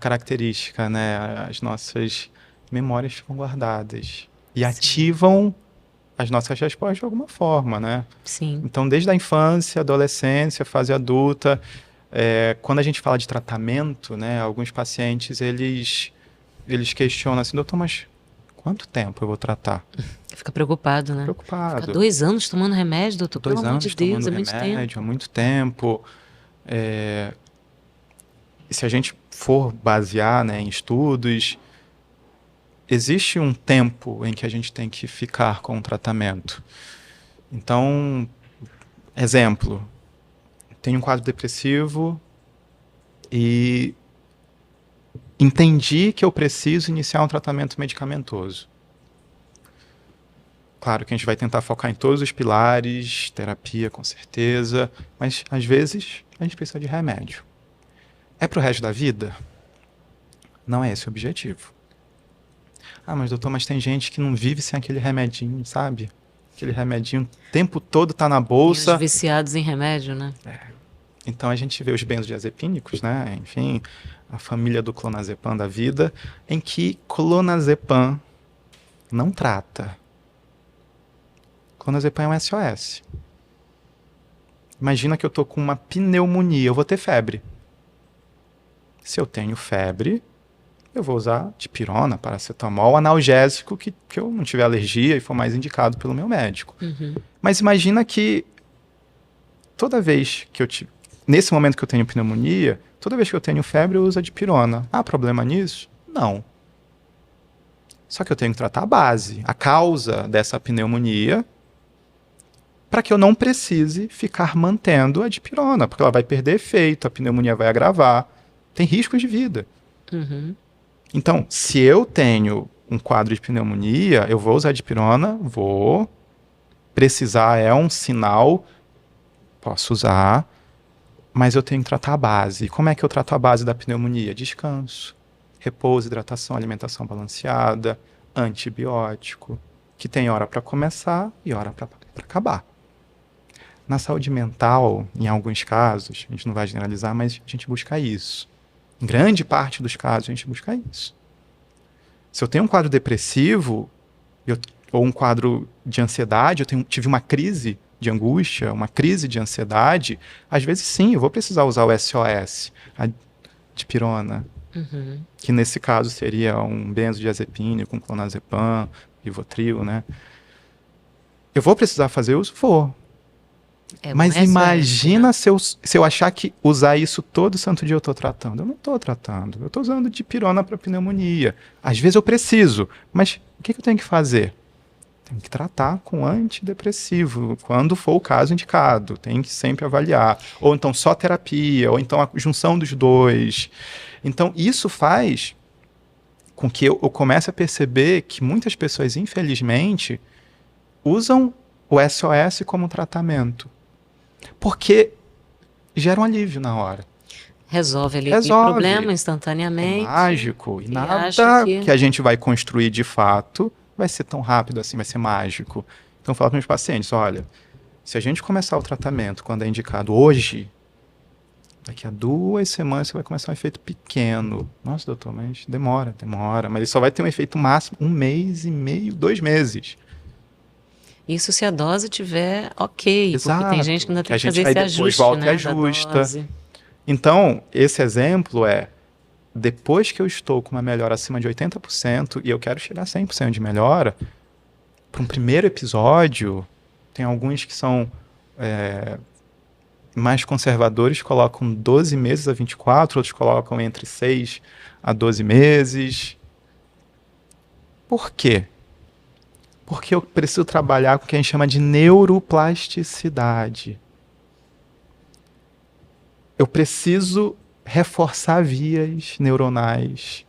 característica, né? As nossas memórias ficam guardadas e ativam as nossas respostas de alguma forma, né? Sim. Então, desde a infância, adolescência, fase adulta, quando a gente fala de tratamento, né? Alguns pacientes, eles questionam assim, doutor, mas quanto tempo eu vou tratar? Fica preocupado, né? Preocupado. Fica 2 anos tomando remédio, doutor, pelo amor de Deus, é muito tempo. Há muito tempo. E se a gente for basear, né, em estudos, existe um tempo em que a gente tem que ficar com o tratamento. Então, exemplo, tenho um quadro depressivo e entendi que eu preciso iniciar um tratamento medicamentoso. Claro que a gente vai tentar focar em todos os pilares, terapia com certeza, mas às vezes a gente precisa de remédio. É para o resto da vida? Não é esse o objetivo. Ah, mas doutor, mas tem gente que não vive sem aquele remedinho, sabe? Aquele remedinho o tempo todo tá na bolsa. E os viciados em remédio, né? Então a gente vê os benzodiazepínicos, né? Enfim, a família do clonazepam da vida, em que clonazepam não trata. Clonazepam é um SOS. Imagina que eu tô com uma pneumonia, eu vou ter febre. Se eu tenho febre, eu vou usar dipirona, paracetamol, analgésico que eu não tiver alergia e for mais indicado pelo meu médico. Mas imagina que toda vez que nesse momento que eu tenho pneumonia, toda vez que eu tenho febre, eu uso a dipirona. Há problema nisso? Não. Só que eu tenho que tratar a base, a causa dessa pneumonia, para que eu não precise ficar mantendo a dipirona, porque ela vai perder efeito, a pneumonia vai agravar, tem riscos de vida. Então, se eu tenho um quadro de pneumonia, eu vou usar dipirona, vou precisar, é um sinal, posso usar, mas eu tenho que tratar a base. Como é que eu trato a base da pneumonia? Descanso, repouso, hidratação, alimentação balanceada, antibiótico, que tem hora para começar e hora para acabar. Na saúde mental, em alguns casos, a gente não vai generalizar, mas a gente busca isso. Em grande parte dos casos, a gente busca isso. Se eu tenho um quadro depressivo, ou um quadro de ansiedade, tive uma crise de angústia, uma crise de ansiedade, às vezes sim, eu vou precisar usar o SOS, a dipirona, que nesse caso seria um benzodiazepine com clonazepam, Rivotril, né? Eu vou precisar fazer uso? Vou. Mas imagina, né? se eu achar que usar isso todo santo dia eu estou tratando. Eu não estou tratando. Eu estou usando dipirona para pneumonia. Às vezes eu preciso, mas o que eu tenho que fazer? Tem que tratar com antidepressivo, quando for o caso indicado. Tem que sempre avaliar. Ou então só terapia, ou então a junção dos dois. Então isso faz com que eu comece a perceber que muitas pessoas, infelizmente, usam o SOS como tratamento. Porque gera um alívio na hora. Resolve ali o problema instantaneamente. É mágico. E nada que a gente vai construir de fato vai ser tão rápido assim, vai ser mágico. Então eu falo para meus pacientes, olha, se a gente começar o tratamento quando é indicado hoje, daqui a 2 semanas você vai começar um efeito pequeno. Nossa, doutor, mas demora. Mas ele só vai ter um efeito máximo 1 mês e meio, 2 meses. Isso se a dose tiver ok, Exato, porque tem gente que ainda tem que fazer esse ajuste, depois volta e ajusta. Então, esse exemplo é, depois que eu estou com uma melhora acima de 80% e eu quero chegar a 100% de melhora, para um primeiro episódio, tem alguns que são mais conservadores, colocam 12 meses a 24, outros colocam entre 6 a 12 meses. Por quê? Porque eu preciso trabalhar com o que a gente chama de neuroplasticidade. Eu preciso reforçar vias neuronais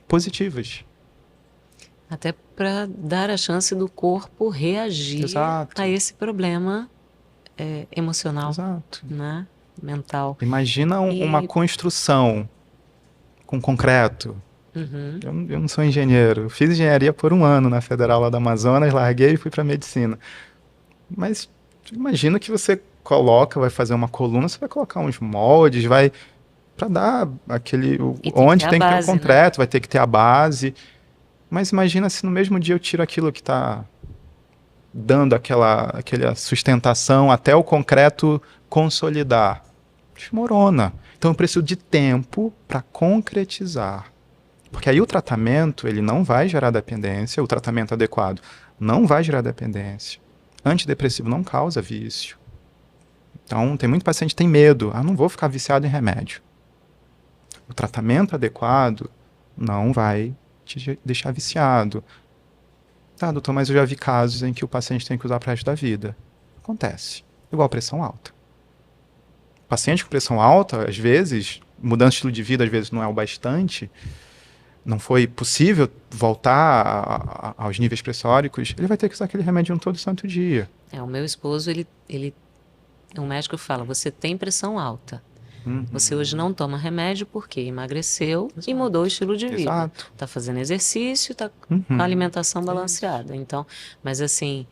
positivas. Até para dar a chance do corpo reagir a esse problema emocional, né? Mental. Imagina uma construção com concreto. Eu não sou engenheiro. Eu fiz engenharia por 1 ano na Federal lá do Amazonas, larguei e fui para medicina. Mas imagina que você vai fazer uma coluna, você vai colocar uns moldes, para dar aquele onde tem que ter o concreto, né? Vai ter que ter a base. Mas imagina se no mesmo dia eu tiro aquilo que está dando aquela sustentação até o concreto consolidar. Desmorona. Então eu preciso de tempo para concretizar. Porque aí o tratamento, ele não vai gerar dependência, o tratamento adequado não vai gerar dependência. Antidepressivo não causa vício. Então, tem muito paciente que tem medo. Não vou ficar viciado em remédio. O tratamento adequado não vai te deixar viciado. Tá, doutor, mas eu já vi casos em que o paciente tem que usar para o resto da vida. Acontece. Igual pressão alta. Paciente com pressão alta, às vezes, mudança de estilo de vida, às vezes não é o bastante, não foi possível voltar aos níveis pressóricos, ele vai ter que usar aquele remédio todo santo dia. O meu esposo, um médico fala, você tem pressão alta. Você hoje não toma remédio porque emagreceu e mudou o estilo de vida. Está fazendo exercício, está com a alimentação balanceada. Então, mas assim,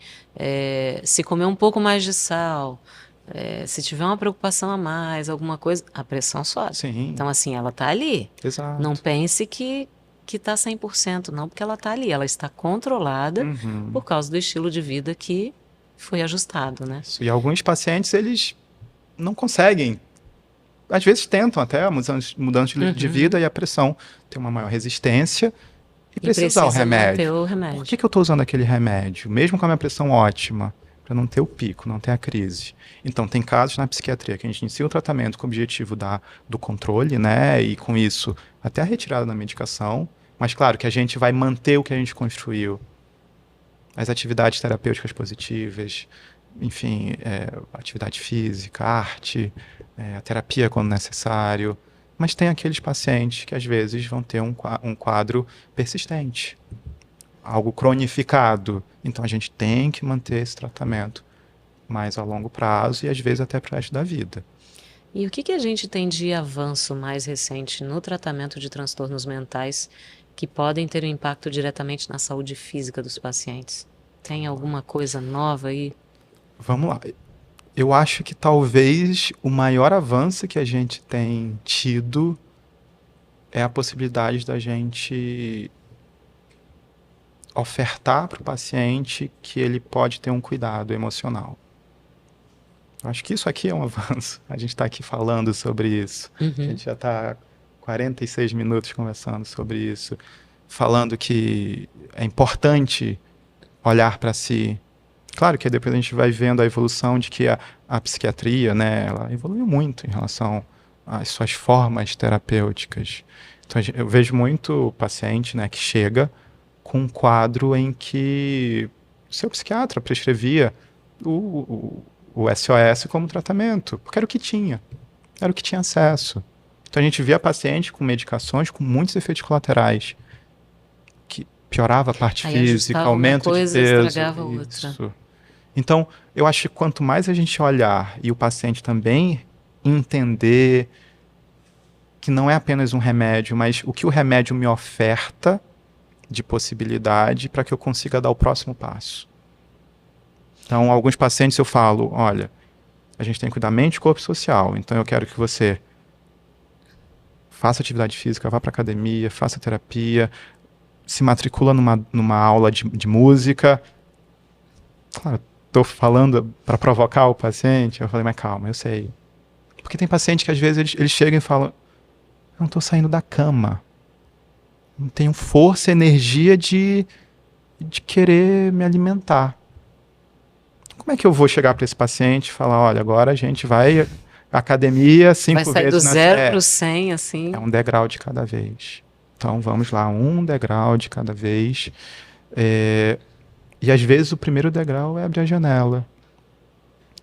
se comer um pouco mais de sal, se tiver uma preocupação a mais, alguma coisa, a pressão sobe. Sim. Então, assim, ela está ali. Exato. Não pense que está 100%, não, porque ela está ali. Ela está controlada por causa do estilo de vida que foi ajustado, né? E alguns pacientes, eles não conseguem às vezes tentam até mudança de vida e a pressão tem uma maior resistência e precisa usar o remédio. Por que eu estou usando aquele remédio, mesmo com a minha pressão ótima, para não ter o pico, não ter a crise? Então, tem casos na psiquiatria que a gente inicia o tratamento com o objetivo do controle, né? E com isso, até a retirada da medicação. Mas, claro, que a gente vai manter o que a gente construiu. As atividades terapêuticas positivas, enfim, atividade física, arte, a terapia quando necessário. Mas tem aqueles pacientes que, às vezes, vão ter um quadro persistente, algo cronificado. Então, a gente tem que manter esse tratamento mais a longo prazo e, às vezes, até para o resto da vida. E o que a gente tem de avanço mais recente no tratamento de transtornos mentais que podem ter um impacto diretamente na saúde física dos pacientes? Tem alguma coisa nova aí? Vamos lá. Eu acho que talvez o maior avanço que a gente tem tido é a possibilidade da gente ofertar para o paciente que ele pode ter um cuidado emocional. Eu acho que isso aqui é um avanço. A gente está aqui falando sobre isso. A gente já está 46 minutos conversando sobre isso, falando que é importante olhar para si. Claro que depois a gente vai vendo a evolução de que a psiquiatria, né, ela evoluiu muito em relação às suas formas terapêuticas. Então eu vejo muito paciente, né, que chega com um quadro em que o seu psiquiatra prescrevia o SOS como tratamento, porque era o que tinha acesso. Então a gente via paciente com medicações com muitos efeitos colaterais, que piorava a parte física, aumento de peso. Estragava outra. Então, eu acho que quanto mais a gente olhar e o paciente também entender que não é apenas um remédio, mas o que o remédio me oferta de possibilidade para que eu consiga dar o próximo passo. Então, alguns pacientes eu falo, olha, a gente tem que cuidar mente, corpo e social. Então, eu quero que você faça atividade física, vá para academia, faça terapia, se matricula numa aula de música. Claro, estou falando para provocar o paciente. Eu falei, mas calma, eu sei. Porque tem paciente que às vezes eles chegam e falam, eu não estou saindo da cama. Não tenho força, energia de querer me alimentar. Como é que eu vou chegar para esse paciente e falar, olha, agora a gente vai à academia 5 vezes. Vai sair do 0 para o 100, assim. É um degrau de cada vez. Então, vamos lá, um degrau de cada vez. E às vezes o primeiro degrau é abrir a janela.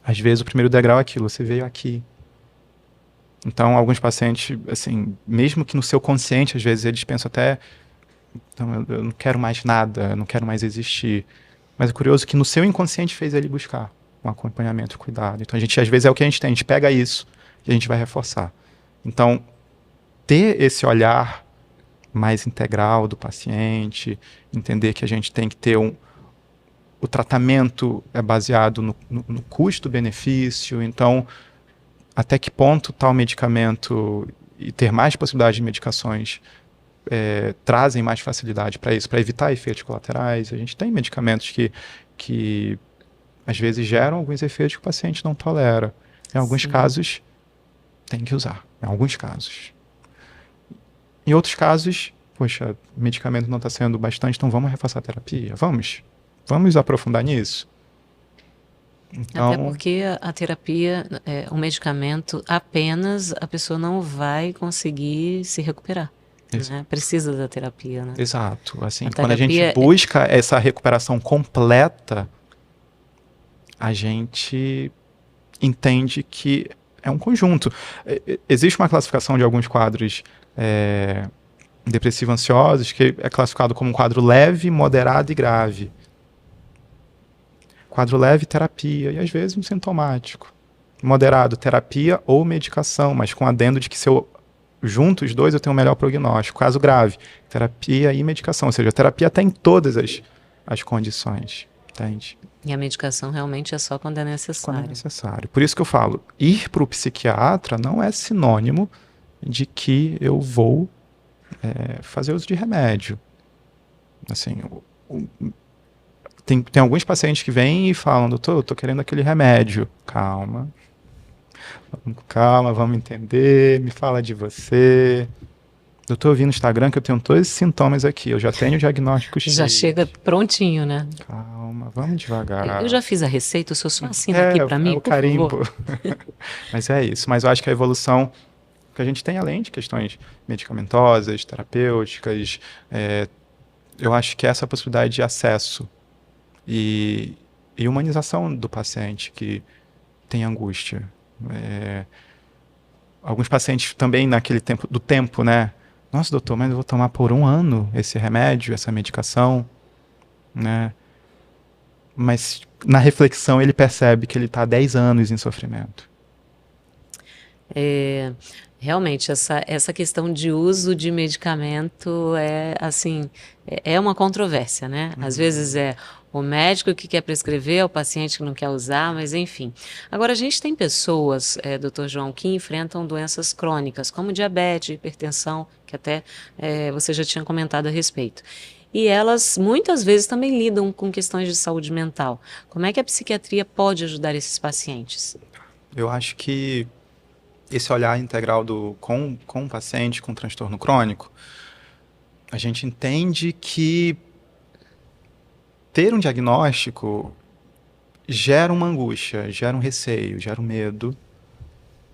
Às vezes o primeiro degrau é aquilo, você veio aqui. Então, alguns pacientes, assim, mesmo que no seu consciente, às vezes eles pensam até, então, eu não quero mais nada, eu não quero mais existir. Mas é curioso que no seu inconsciente fez ele buscar um acompanhamento, cuidado. Então, às vezes é o que a gente tem, a gente pega isso e a gente vai reforçar. Então, ter esse olhar mais integral do paciente, entender que a gente tem que ter o tratamento é baseado no custo-benefício, então até que ponto tal medicamento e ter mais possibilidade de medicações trazem mais facilidade para isso, para evitar efeitos colaterais. A gente tem medicamentos que às vezes geram alguns efeitos que o paciente não tolera. Em alguns casos, tem que usar. Em alguns casos. Em outros casos, poxa, o medicamento não está sendo bastante, então vamos reforçar a terapia? Vamos aprofundar nisso? Então, até porque a terapia, o medicamento, apenas a pessoa não vai conseguir se recuperar. Né? Precisa da terapia, né? Exato. Assim, quando a gente busca essa recuperação completa, a gente entende que é um conjunto. Existe uma classificação de alguns quadros depressivo-ansiosos que é classificado como um quadro leve, moderado e grave. Quadro leve, terapia, e às vezes um sintomático. Moderado, terapia ou medicação, mas com adendo de que se eu junto os dois eu tenho um melhor prognóstico. Caso grave, terapia e medicação, ou seja, a terapia está em todas as condições, entende? E a medicação realmente é só quando é necessário. Quando é necessário. Por isso que eu falo, ir para o psiquiatra não é sinônimo de que eu vou fazer uso de remédio. Assim, tem alguns pacientes que vêm e falam, doutor, eu estou querendo aquele remédio. Calma. Vamos com calma, vamos entender, me fala de você. Eu tô ouvindo no Instagram que eu tenho todos esses sintomas aqui, eu já tenho o diagnóstico Já X. chega prontinho, né? Calma, vamos devagar. Eu já fiz a receita, o senhor só assina aqui para mim, o por carimbo. favor. Mas é isso. Mas eu acho que a evolução que a gente tem, além de questões medicamentosas, terapêuticas, eu acho que essa possibilidade de acesso e humanização do paciente que tem angústia. Alguns pacientes também naquele tempo, né? Nossa, doutor, mas eu vou tomar por 1 ano esse remédio, essa medicação, né? Mas na reflexão ele percebe que ele está há 10 anos em sofrimento. Realmente, essa questão de uso de medicamento é uma controvérsia, né? Às vezes é o médico que quer prescrever, é o paciente que não quer usar, mas enfim. Agora, a gente tem pessoas, doutor João, que enfrentam doenças crônicas, como diabetes, hipertensão, que até você já tinha comentado a respeito. E elas, muitas vezes, também lidam com questões de saúde mental. Como é que a psiquiatria pode ajudar esses pacientes? Eu acho que esse olhar integral com o paciente com transtorno crônico, a gente entende que ter um diagnóstico gera uma angústia, gera um receio, gera um medo.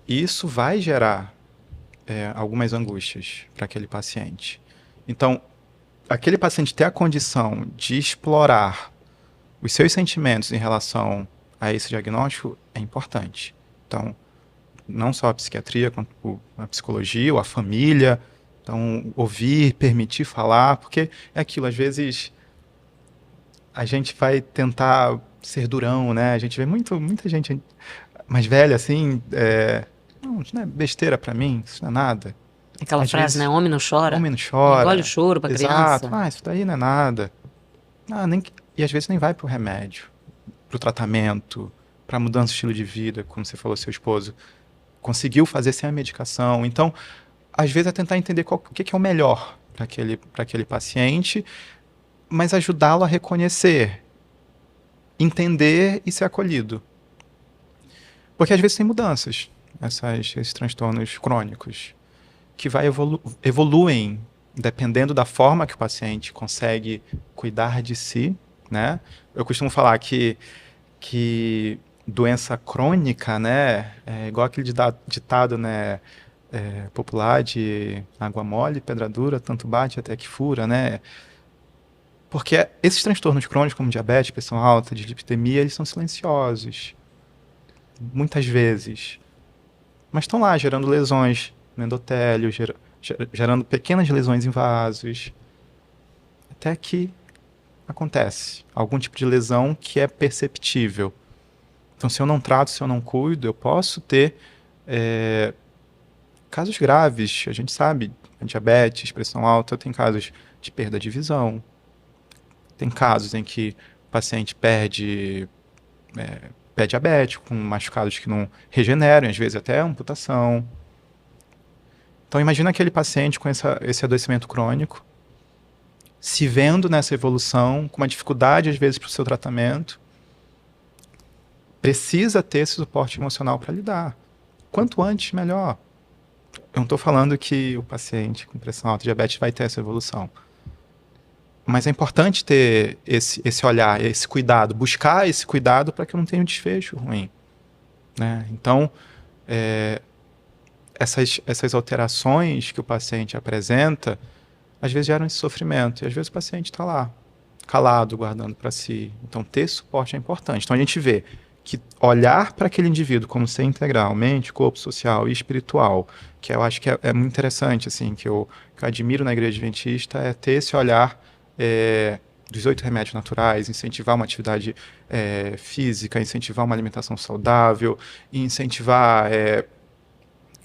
E isso vai gerar algumas angústias para aquele paciente. Então, aquele paciente ter a condição de explorar os seus sentimentos em relação a esse diagnóstico é importante. Então, não só a psiquiatria, quanto a psicologia ou a família. Então, ouvir, permitir falar, porque é aquilo, às vezes a gente vai tentar ser durão, né? A gente vê muita gente mais velha assim, não, isso não é besteira pra mim, isso não é nada. Aquela Às frase, vezes, né? Homem não chora. Homem não chora. Engole o choro pra Exato. criança. Isso daí não é nada. E às vezes nem vai pro remédio, pro tratamento, pra mudança de estilo de vida, como você falou, seu esposo conseguiu fazer sem a medicação. Então, às vezes é tentar entender o que é o melhor para aquele paciente, mas ajudá-lo a reconhecer, entender e ser acolhido. Porque às vezes tem mudanças, esses transtornos crônicos, que evoluem dependendo da forma que o paciente consegue cuidar de si, né? Eu costumo falar que doença crônica, né, é igual aquele ditado, né, popular de água mole, pedra dura, tanto bate até que fura, né? Porque esses transtornos crônicos, como diabetes, pressão alta, dislipidemia, eles são silenciosos, muitas vezes, mas estão lá gerando lesões no endotélio, gerando pequenas lesões em vasos, até que acontece algum tipo de lesão que é perceptível. Então, se eu não trato, se eu não cuido, eu posso ter casos graves. A gente sabe, diabetes, pressão alta, tem casos de perda de visão. Tem casos em que o paciente perde pé diabético, com machucados que não regeneram, às vezes até amputação. Então, imagina aquele paciente com esse adoecimento crônico, se vendo nessa evolução, com uma dificuldade, às vezes, para o seu tratamento, precisa ter esse suporte emocional para lidar. Quanto antes, melhor. Eu não estou falando que o paciente com pressão alta e diabetes vai ter essa evolução. Mas é importante ter esse olhar, esse cuidado, buscar esse cuidado para que eu não tenha um desfecho ruim, né? Então, essas alterações que o paciente apresenta, às vezes geram esse sofrimento. E às vezes o paciente está lá, calado, guardando para si. Então, ter suporte é importante. Então, a gente vê que olhar para aquele indivíduo como ser integral, mente, corpo, social e espiritual, que eu acho que é muito interessante, assim, que eu admiro na Igreja Adventista, é ter esse olhar dos 8 remédios naturais, incentivar uma atividade física, incentivar uma alimentação saudável, incentivar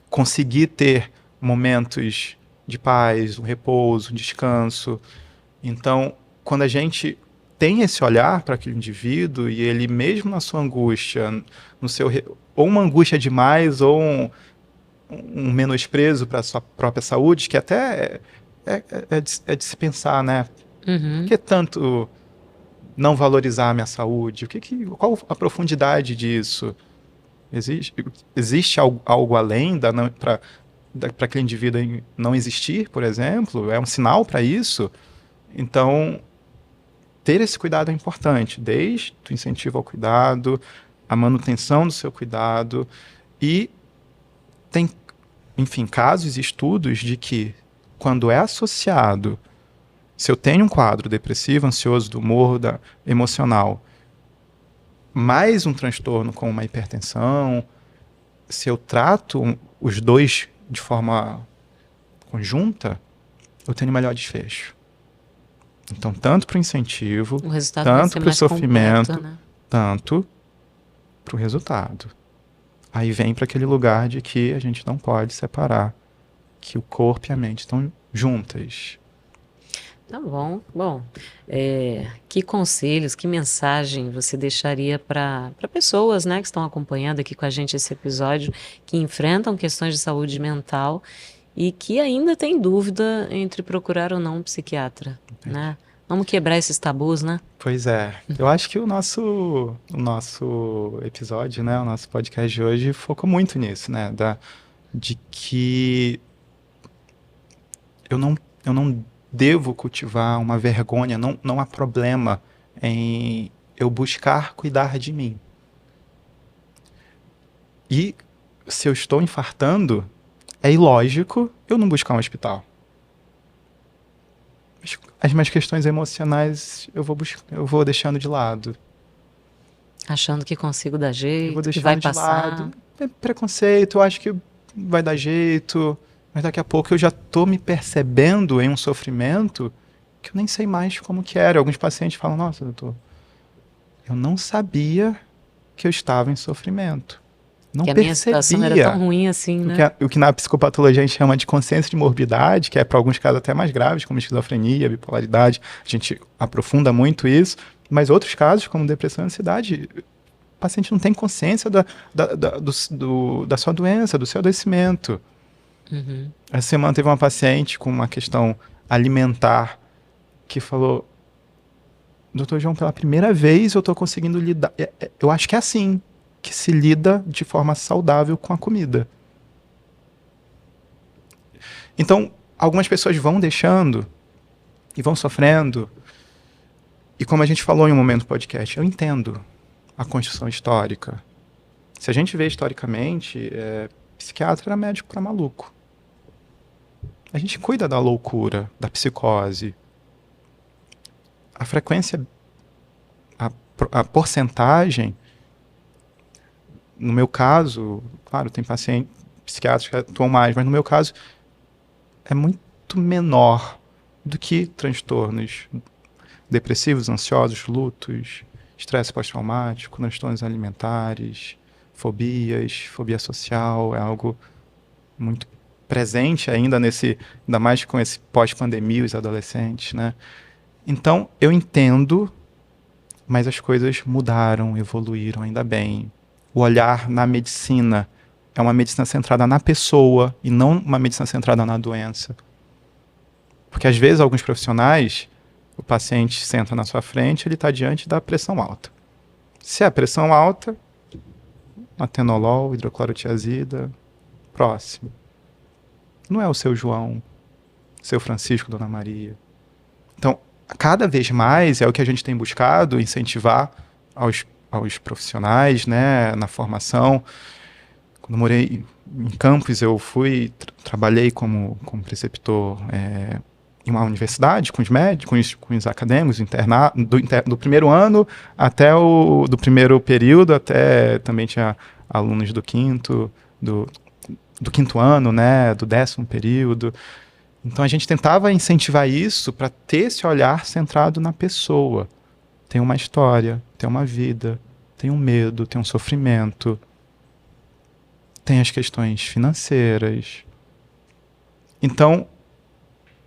conseguir ter momentos de paz, um repouso, um descanso. Então, quando a gente tem esse olhar para aquele indivíduo e ele mesmo na sua angústia, ou uma angústia demais ou um menosprezo para a sua própria saúde, que até é de se pensar, né? Uhum. Por que tanto não valorizar a minha saúde? Qual a profundidade disso? Existe algo além para aquele indivíduo não existir, por exemplo? É um sinal para isso? Então, ter esse cuidado é importante, desde o incentivo ao cuidado, a manutenção do seu cuidado, e tem, enfim, casos e estudos de que, quando é associado, se eu tenho um quadro depressivo, ansioso, do humor, emocional, mais um transtorno como uma hipertensão, se eu trato os dois de forma conjunta, eu tenho melhor desfecho. Então, tanto para o incentivo, tanto para o sofrimento, completo, né? Tanto para o resultado. Aí vem para aquele lugar de que a gente não pode separar, que o corpo e a mente estão juntas. Tá bom. Bom, que conselhos, que mensagem você deixaria para pessoas, né, que estão acompanhando aqui com a gente esse episódio, que enfrentam questões de saúde mental e que ainda têm dúvida entre procurar ou não um psiquiatra, né? Vamos quebrar esses tabus, né? Pois é. Eu acho que o nosso episódio, né, o nosso podcast de hoje focou muito nisso, né, de que eu não devo cultivar uma vergonha, não há problema em eu buscar cuidar de mim. E se eu estou infartando, é ilógico eu não buscar um hospital. As minhas questões emocionais eu vou deixando de lado. Achando que consigo dar jeito, que vai passar. Lado. É preconceito, eu acho que vai dar jeito, mas daqui a pouco eu já estou me percebendo em um sofrimento que eu nem sei mais como que era. Alguns pacientes falam, nossa, doutor, eu não sabia que eu estava em sofrimento. Não percebia. Que a minha situação era tão ruim assim, né? O que na psicopatologia a gente chama de consciência de morbidade, que é para alguns casos até mais graves, como esquizofrenia, bipolaridade. A gente aprofunda muito isso. Mas outros casos, como depressão e ansiedade, o paciente não tem consciência da sua doença, do seu adoecimento. Uhum. Essa semana teve uma paciente com uma questão alimentar que falou, doutor João, pela primeira vez eu estou conseguindo lidar. Eu acho que é assim que se lida de forma saudável com a comida. Então, algumas pessoas vão deixando e vão sofrendo. E como a gente falou em um momento do podcast, eu entendo a construção histórica. Se a gente vê historicamente, psiquiatra era médico para maluco. A gente cuida da loucura, da psicose. A frequência, a porcentagem, no meu caso, claro, tem pacientes psiquiatras que atuam mais, mas no meu caso é muito menor do que transtornos depressivos, ansiosos, lutos, estresse pós-traumático, transtornos alimentares, fobias, fobia social, é algo muito presente ainda ainda mais com esse pós-pandemia, os adolescentes, né? Então, eu entendo, mas as coisas mudaram, evoluíram, ainda bem. O olhar na medicina é uma medicina centrada na pessoa e não uma medicina centrada na doença. Porque, às vezes, alguns profissionais, o paciente senta na sua frente, ele está diante da pressão alta. Se é a pressão alta, atenolol, hidroclorotiazida, próximo. Não é o seu João, seu Francisco, Dona Maria. Então, cada vez mais é o que a gente tem buscado incentivar aos profissionais, né, na formação. Quando eu morei em Campos, eu trabalhei como preceptor em uma universidade, com os médicos, com os acadêmicos, do primeiro ano até do primeiro período, até também tinha alunos do quinto ano, né, do 10º período. Então a gente tentava incentivar isso para ter esse olhar centrado na pessoa. Tem uma história, tem uma vida, tem um medo, tem um sofrimento, tem as questões financeiras. Então,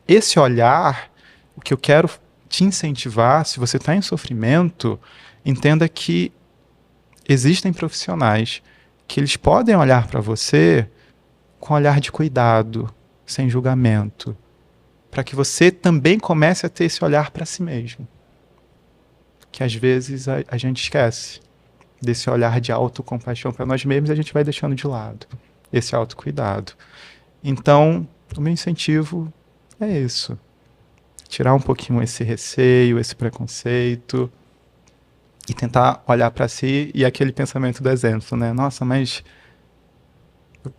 esse olhar, o que eu quero te incentivar, se você está em sofrimento, entenda que existem profissionais que eles podem olhar para você com olhar de cuidado, sem julgamento, para que você também comece a ter esse olhar para si mesmo. Que às vezes a gente esquece desse olhar de autocompaixão para nós mesmos, a gente vai deixando de lado esse autocuidado. Então, o meu incentivo é isso. Tirar um pouquinho esse receio, esse preconceito e tentar olhar para si e aquele pensamento do exemplo, né? Nossa, mas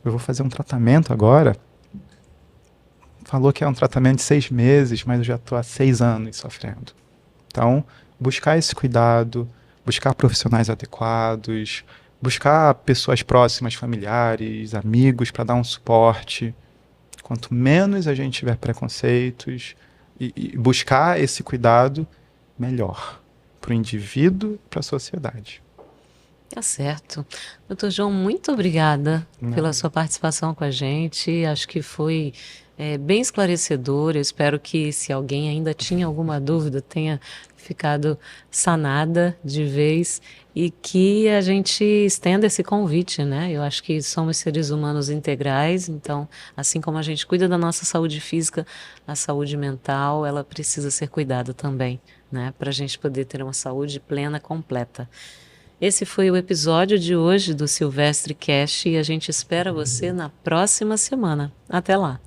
eu vou fazer um tratamento agora? Falou que é um tratamento de 6 meses, mas eu já estou há 6 anos sofrendo. Então, buscar esse cuidado, buscar profissionais adequados, buscar pessoas próximas, familiares, amigos, para dar um suporte. Quanto menos a gente tiver preconceitos e buscar esse cuidado, melhor para o indivíduo e para a sociedade. Tá certo. Doutor João, muito obrigada pela sua participação com a gente. Acho que foi bem esclarecedor. Eu espero que, se alguém ainda tinha alguma dúvida, tenha ficado sanada de vez e que a gente estenda esse convite, né? Eu acho que somos seres humanos integrais, então, assim como a gente cuida da nossa saúde física, a saúde mental, ela precisa ser cuidada também, né? Para a gente poder ter uma saúde plena, completa. Esse foi o episódio de hoje do Silvestre Cast e a gente espera você na próxima semana. Até lá!